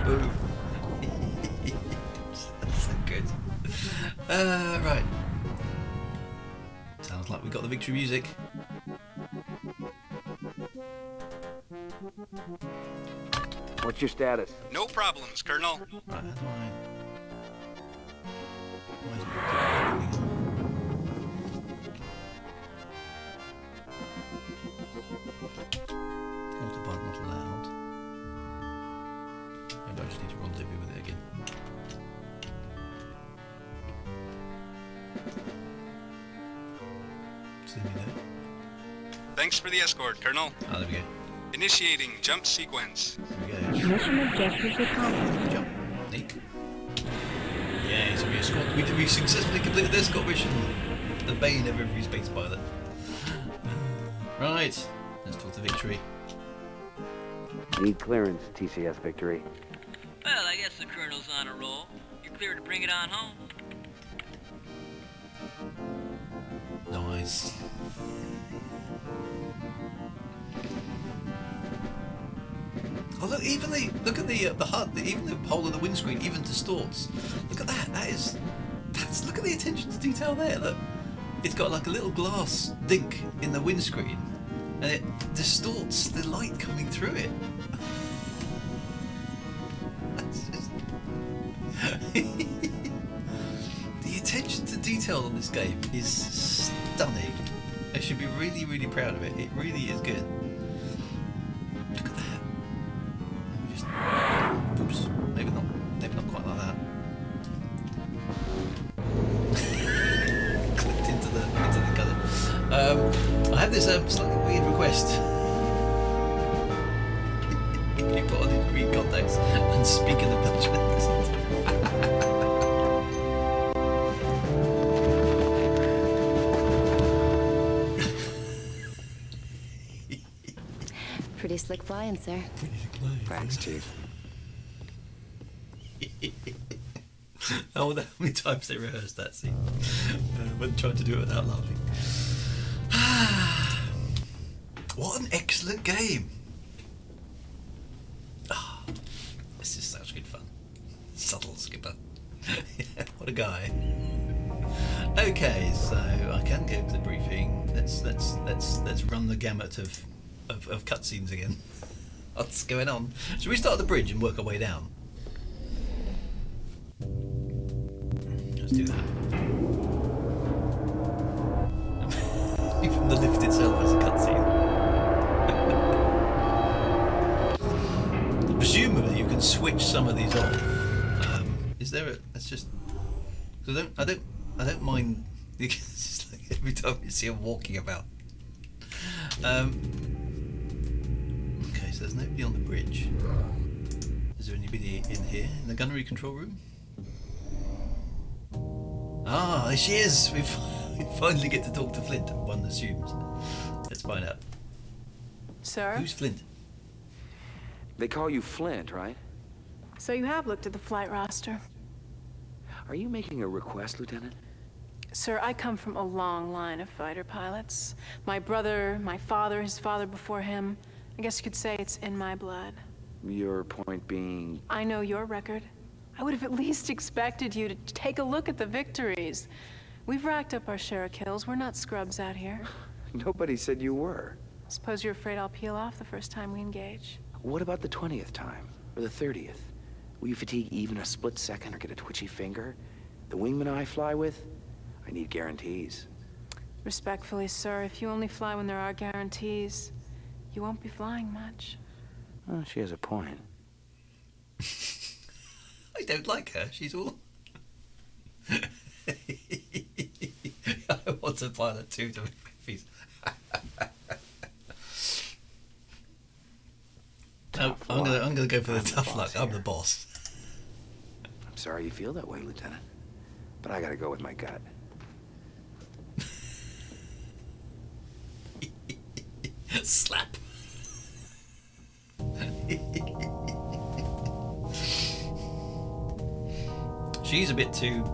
Boom. So good. Right. Sounds like we got the victory music. What's your status? No problems, Colonel. Right, how do I... Why is it Autopilot not allowed. Maybe I just need to rendezvous with it again. See me there? Thanks for the escort, Colonel. Ah, there we go. Initiating jump sequence. There we go. Mission objectives accomplished. Jump. Neat. Yeah, so we escort. We successfully completed the escort mission. The bane of every space pilot. Right. Let's talk to Victory. Need clearance, TCS Victory. Well, I guess the Colonel's on a roll. You're clear to bring it on home. Nice. Oh look! Even look at the HUD. Even the hole in the windscreen even distorts. Look at that. That's. Look at the attention to detail there. Look, it's got like a little glass dink in the windscreen, and it distorts the light coming through it. That's just the attention to detail on this game is stunning. I should be really, really proud of it. It really is good. Look at that. Oops, maybe not quite like that. Clipped into the gutter. I have this slightly request. You put on his green contacts and speak in the Belgian accent. Pretty slick flying, sir. Thanks, Chief. I wonder how many times they rehearsed that scene when trying to do it without laughing. What an excellent game! This is such good fun. Subtle skipper. What a guy. Okay, so I can go to the briefing. Let's run the gamut of cutscenes again. What's going on? Should we start at the bridge and work our way down? Let's do that. Even the lift itself is a cutscene. Presumably you can switch some of these off. Is there a? Let's just. I don't mind. It's just like every time you see him walking about. Okay, so there's nobody on the bridge. Is there anybody in here in the gunnery control room? Ah, there she is. We finally get to talk to Flint. One assumes. Let's find out. Sir? Who's Flint? They call you Flint, right? So you have looked at the flight roster. Are you making a request, Lieutenant? Sir, I come from a long line of fighter pilots. My brother, my father, his father before him. I guess you could say it's in my blood. Your point being... I know your record. I would have at least expected you to take a look at the victories. We've racked up our share of kills. We're not scrubs out here. Nobody said you were. Suppose you're afraid I'll peel off the first time we engage. What about the 20th time? Or the 30th? Will you fatigue even a split second or get a twitchy finger? The wingman I fly with? I need guarantees. Respectfully, sir, if you only fly when there are guarantees, you won't be flying much. Oh, she has a point. I don't like her. She's all... I want a pilot too to make No, I'm gonna go for the tough luck. I'm the boss. I'm sorry you feel that way, Lieutenant, but I gotta go with my gut. Slap. She's a bit too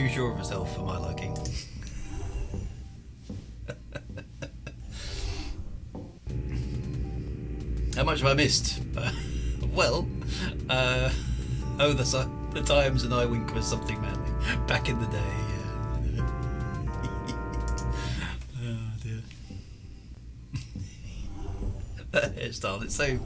sure of herself for my liking. How much have I missed? Well, the times an eye wink was something manly back in the day. Oh dear. That hairstyle, it's so...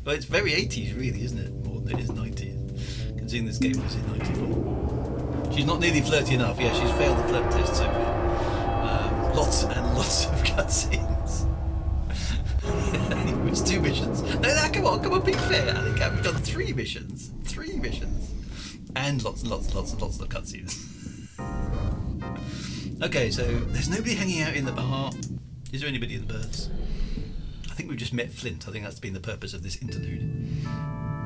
Well, it's very 80s really, isn't it? More than it is 90s. Considering this game was in 94. She's not nearly flirty enough. Yeah, she's failed the flirt test so far. Lots and lots of cutscenes. It's 2 missions. No, come on, be fair, Alec. We've done 3 missions. 3 missions. And lots of cutscenes. Okay, so there's nobody hanging out in the bar. Is there anybody in the berths? I think we've just met Flint. I think that's been the purpose of this interlude.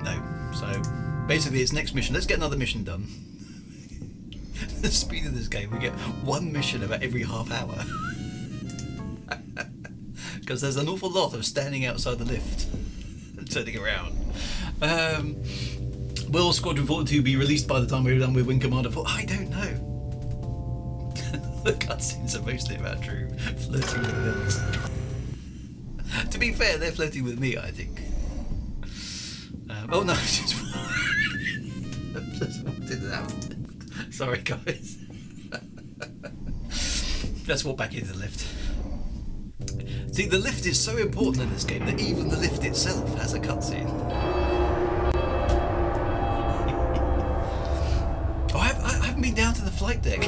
No. So basically it's next mission. Let's get another mission done. The speed of this game, we get 1 mission about every half hour. Because there's an awful lot of standing outside the lift and turning around. Will Squadron 42 be released by the time we're done with Wing Commander 4? I don't know. The cutscenes are mostly about Drew flirting with the villains. To be fair, they're flirting with me, I think. Oh no, just walked into that. Sorry, guys. Let's walk back into the lift. See, the lift is so important in this game that even the lift itself has a cutscene. Oh, I haven't been down to the flight deck.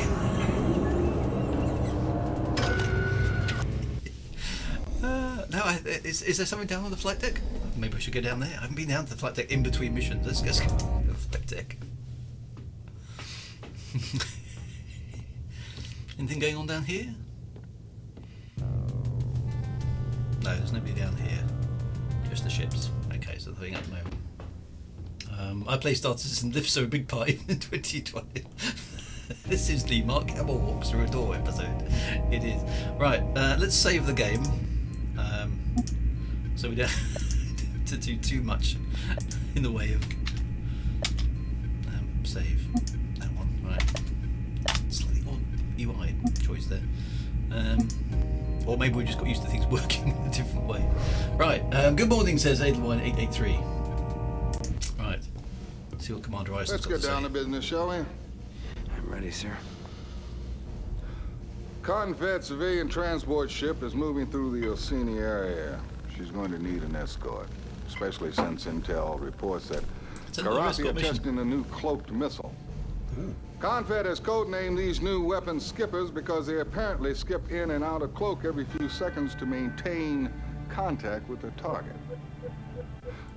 No, is there something down on the flight deck? Maybe I should go down there. I haven't been down to the flight deck in between missions. Let's go to the flight deck. Anything going on down here? No, there's nobody down here. Just the ships. Okay, so nothing at the moment. I play starters and lifts are a big part in 2020. This is the Mark Hamill walks through a door episode. It is. Right, let's save the game. So we don't have to do too much in the way of save. That one, right. Slightly odd UI choice there. Or maybe we just got used to things working in a different way. Right, good morning, says Edelwine883. Right, see what Commander Ice has Let's got get to down say. to business, shall we? I'm ready, sir. Confed civilian transport ship is moving through the Oceania area. She's going to need an escort, especially since intel reports that Karate are testing a new cloaked missile. Confed has codenamed these new weapons skippers because they apparently skip in and out of cloak every few seconds to maintain contact with their target.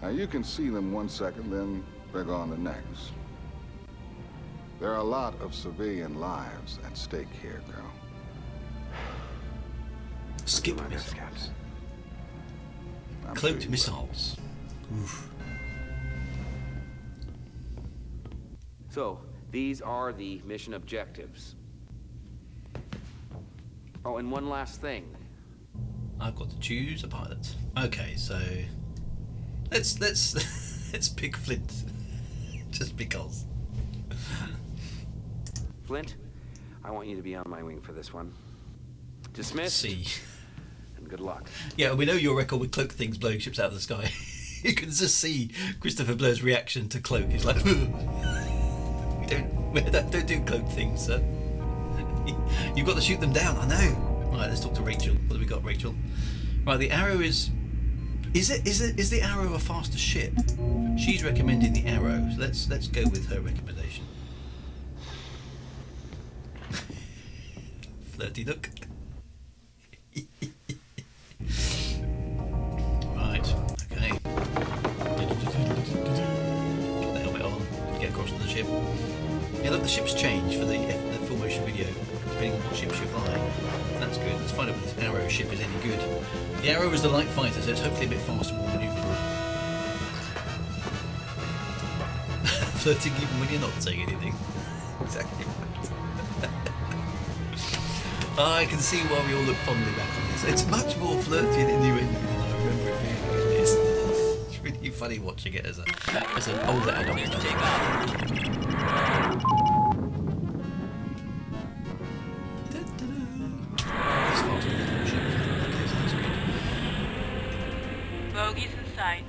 Now you can see them 1 second, then they're gone the next. There are a lot of civilian lives at stake here, girl. Skip missiles. Cloaked missiles. Oof. So, these are the mission objectives. Oh, and one last thing. I've got to choose a pilot. Okay, so let's let's pick Flint, just because. Flint, I want you to be on my wing for this one. Dismissed. See. And good luck. Yeah, we know your record with cloak things blowing ships out of the sky. You can just see Christopher Blur's reaction to cloak. He's like, we don't do cloak things, sir. You've got to shoot them down. I know. Right, let's talk to Rachel. What have we got, Rachel? Right, the Arrow is the Arrow a faster ship? She's recommending the Arrow. So let's go with her recommendation. Flirty look. Right, okay. Get the helmet on, get across to the ship. Yeah, look, the ships change for the full motion video, depending on what ships you're flying. That's good. Let's find out if this Arrow ship is any good. The Arrow is the light fighter, so it's hopefully a bit faster, more manoeuvrable. Flirting even when you're not saying anything. Exactly right. I can see why we all look fondly back on this. It's much more flirty and innuendo than I remember it being. It's really funny watching it as an older adult. Bogey's in sight.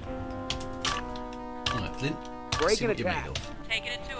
Alright, Flint. Break see an what you're made attack. of. Taking it to him.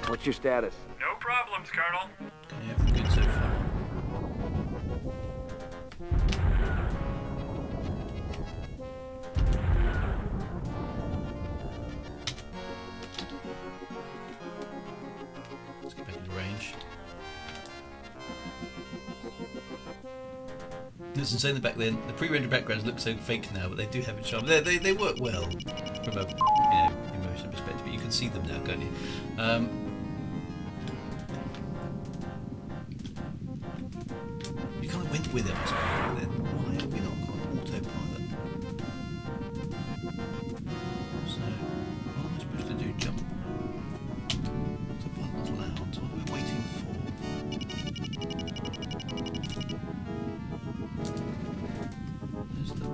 What's your status? No problems, Colonel. Okay, everything good so far. Let's get back into range. Listen, saying the back then, the pre-rendered backgrounds look so fake now, but they do have a charm. They work well from a emotion perspective, but you can see them now, can't you? You kind of went with it, I suppose. Then why have we not got autopilot? So what am I supposed to do? Jump? Autopilot's allowed. So what we're waiting for? There's the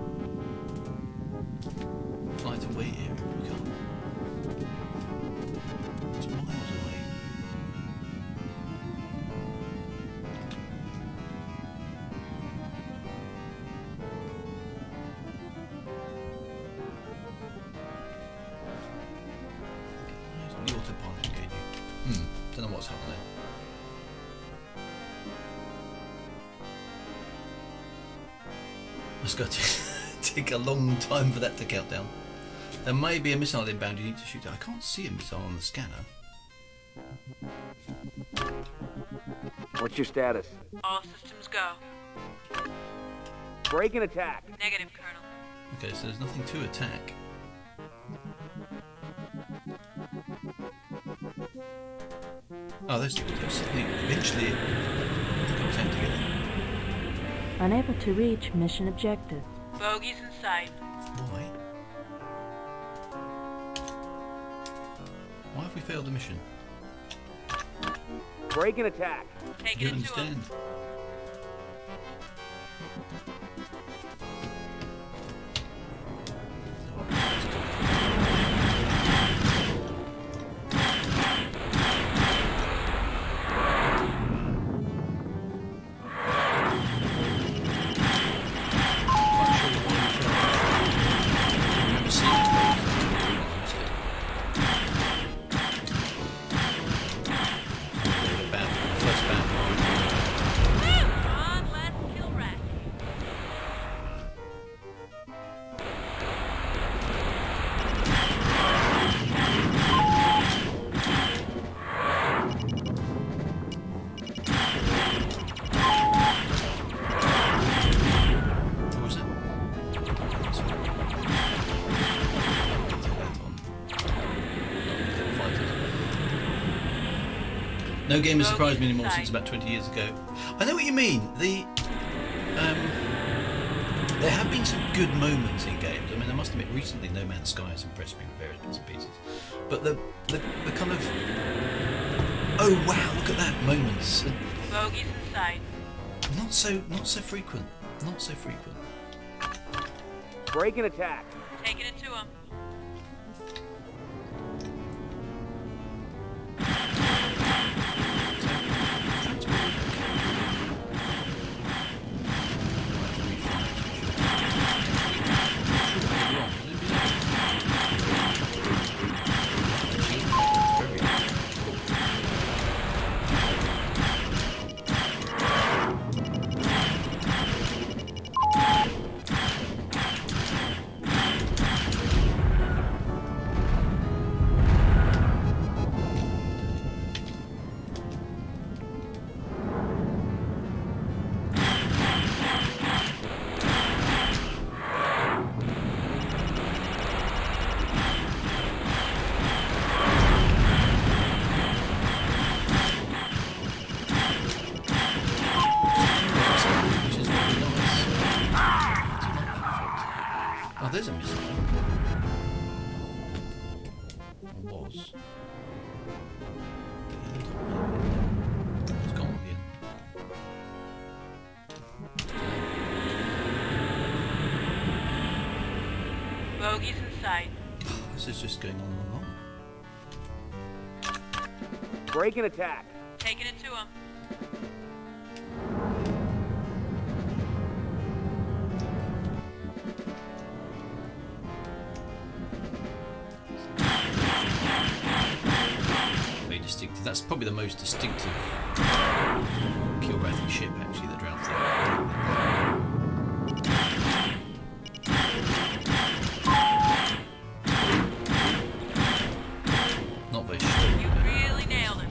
flight away area. We can't. It's miles away. The autopilot again. Don't know what's happening. It's got to take a long time for that to count down. There may be a missile inbound you need to shoot at. I can't see a missile on the scanner. What's your status? All systems go. Break and attack. Negative, Colonel. Okay, so there's nothing to attack. Oh, there's something. Eventually, it got time together. Unable to reach mission objective. Bogies in sight. Why? Why have we failed the mission? Break and attack. Take I it don't into him. understand. No game has surprised me anymore since about 20 years ago. I know what you mean. There have been some good moments in games. I mean, I must admit, recently No Man's Sky has impressed me with various bits and pieces. But the kind of, oh wow, look at that moments. Bogies in sight. Not so frequent. Not so frequent. Break and attack. Taking it to him. Oh, there's a missile. Or was. It's gone again. Bogies in sight. This is just going on and on. Break and attack. Taking it to him. distinctive. That's probably the most distinctive Kilrathi ship, actually, the Drowned Thing. Not very sure. You really nailed it.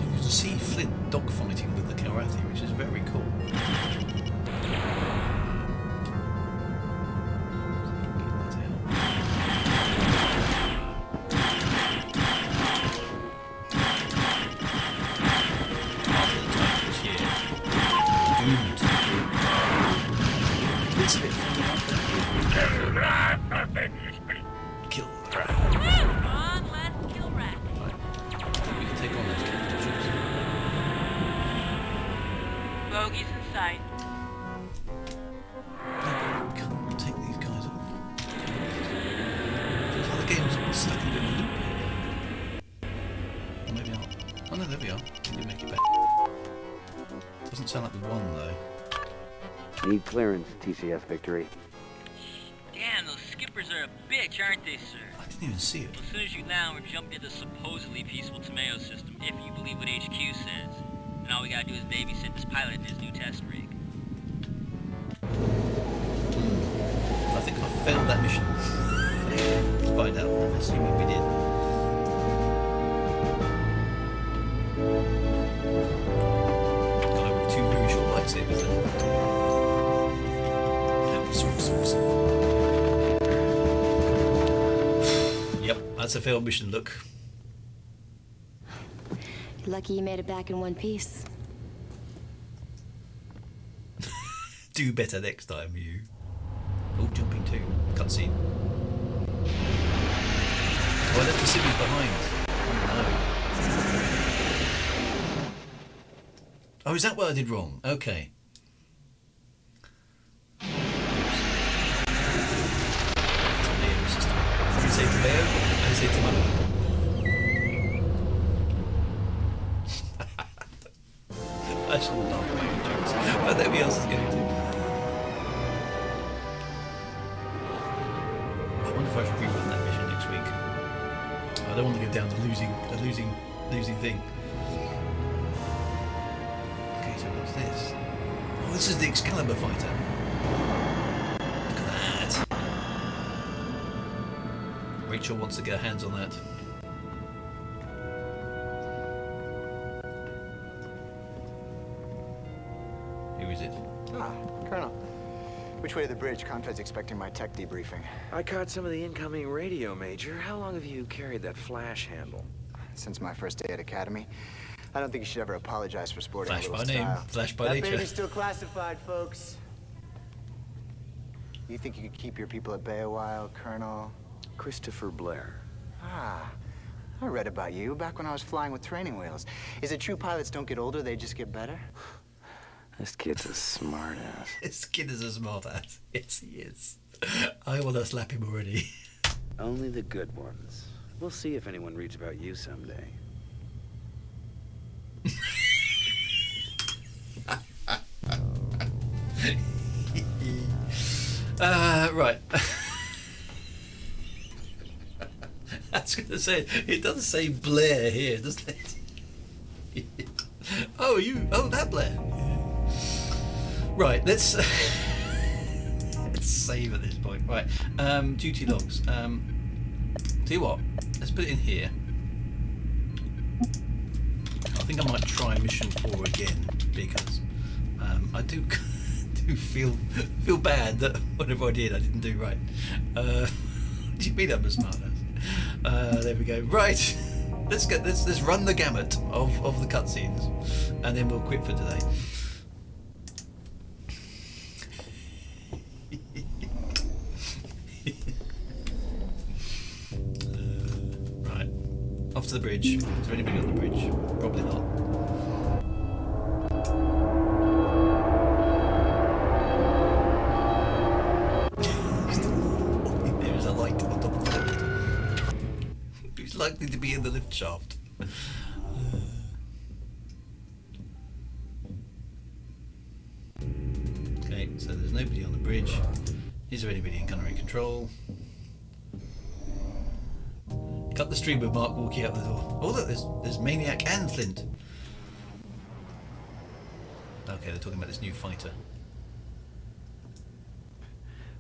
You can see Flint dogfighting with the Kilrathi, which is very cool. Bogies in sight. Can't take these guys off. Looks like the game's stuck in a loop here. Or maybe not. Oh no, there we are. Can you make it back? Doesn't sound like the one though. Need clearance, TCS Victory. Damn, those skippers are a bitch, aren't they, sir? I didn't even see it. Well, as soon as you land, we're jumping into the supposedly peaceful Tomeo system, if you believe what HQ says. And all we gotta do is babysit this pilot in his new test rig. I think I failed that mission. Find out. I'm assuming we did. Got over 2 very short lightsabers there. Yep, that's a failed mission, look. You're lucky you made it back in one piece. Do better next time, you. Oh, jumping too. Cutscene. Oh, I left the civvies behind. Oh no. Oh, is that what I did wrong? Okay. Tomeo system. Did you say Tomeo? I say tomato. I should laugh at my own jokes, but nobody else is going to. I wonder if I should rerun that mission next week. I don't want to go down the losing thing. Okay, so what's this? Oh, this is the Excalibur fighter. Look at that. Rachel wants to get her hands on that. Who is it? Ah, Colonel. Which way to the bridge? Confed's expecting my tech debriefing. I caught some of the incoming radio, Major. How long have you carried that flash handle? Since my first day at Academy. I don't think you should ever apologize for sporting Flash a by little name, style. flash by that nature. baby's still classified, folks. You think you could keep your people at bay a while, Colonel? Christopher Blair. Ah, I read about you back when I was flying with training wheels. Is it true pilots don't get older, they just get better? This kid's a smartass. This kid is a smartass. Yes, he is. I want to slap him already. Only the good ones. We'll see if anyone reads about you someday. Right. I was going to say, it doesn't say Blair here, doesn't it? Oh, that Blair. Right, let's save at this point. Right, duty logs. Tell you what, let's put it in here. I think I might try mission 4 again because I do feel bad that whatever I didn't do right. Do you mean I'm a smartass? There we go. Right, let's run the gamut of the cutscenes, and then we'll quit for today. Right, off to the bridge. Is there anybody on the bridge? Probably not. There is a light on top of the lift. Who's likely to be in the lift shaft? Okay. So there's nobody on the bridge. Is there anybody in gunnery control? Cut the stream with Mark walking out the door. Oh look, there's Maniac and Flint. Okay, they're talking about this new fighter.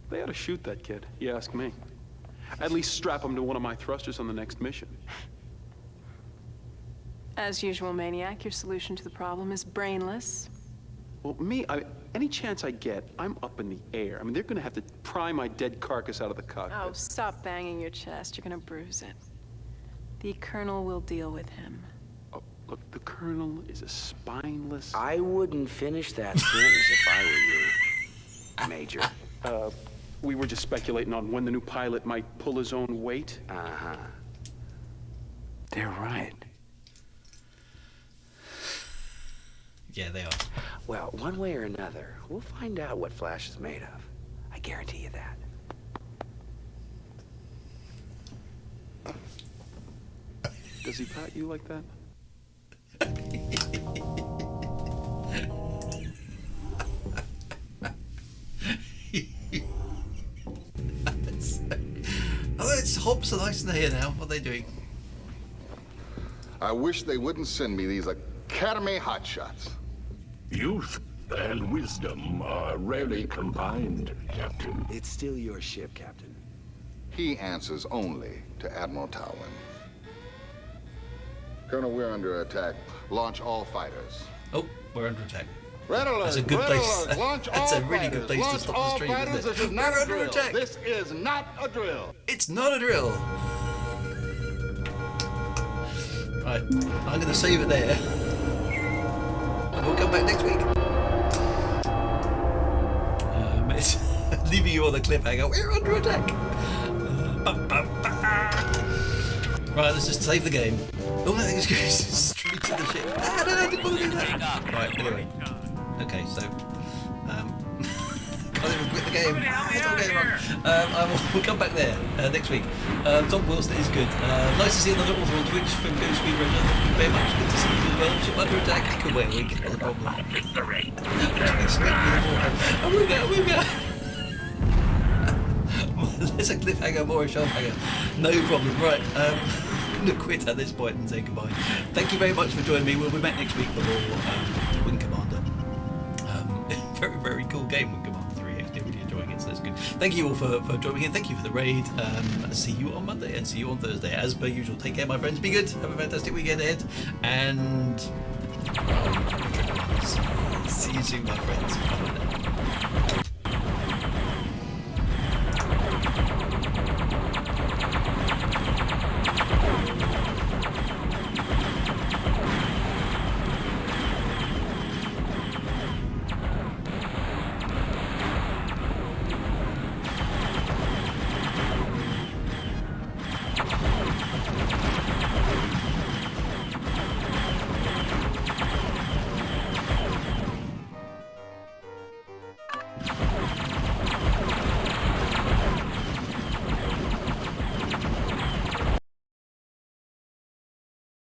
They ought to shoot that kid, you ask me. At least strap him to one of my thrusters on the next mission. As usual, Maniac, your solution to the problem is brainless. Well, any chance I get, I'm up in the air. I mean, they're gonna have to pry my dead carcass out of the cockpit. Oh, stop banging your chest. You're gonna bruise it. The Colonel will deal with him. Oh, look, the Colonel is a spineless... I wouldn't finish that sentence if I were you, Major. We were just speculating on when the new pilot might pull his own weight. Uh-huh. They're right. Yeah, they are. Well, one way or another, we'll find out what Flash is made of. I guarantee you that. Does he pat you like that? Oh, it's Hobbs and Eisner here now. What are they doing? I wish they wouldn't send me these Academy hotshots. Youth and wisdom are rarely combined, Captain. It's still your ship, Captain. He answers only to Admiral Tolwyn. Colonel, we're under attack. Launch all fighters. Oh, we're under attack. Red alert! That's a good Red place. Alert. Launch That's all a really fighters. good place to Launch stop all the stream, fighters. isn't it? This is not We're a under drill. attack. This is not a drill. It's not a drill. Right, I'm going to save it there. And we'll come back next week. It's leaving you on the cliffhanger. We're under attack. Right, let's just save the game. Oh no, it's going straight to the ship. Ah, no, I didn't want to do that. Right, anyway. Okay, so can't even quit the game. It's all going wrong. We'll come back there next week. Tom Wilson is good. Nice to see another author on Twitch from Ghost Speed Ranger. Thank you very much. Good to see you as well. Ship under attack. Could wait a week. Not a problem. We go. There's a cliffhanger, more a shelf hanger. No problem. Right. I'm going to quit at this point and say goodbye. Thank you very much for joining me. We'll be back next week for more Wing Commander. Very, very cool game, Wing Commander 3. Actually, really enjoying it, so it's good. Thank you all for joining in. Thank you for the raid. See you on Monday and see you on Thursday. As per usual, take care, my friends. Be good. Have a fantastic weekend ahead. And see you soon, my friends.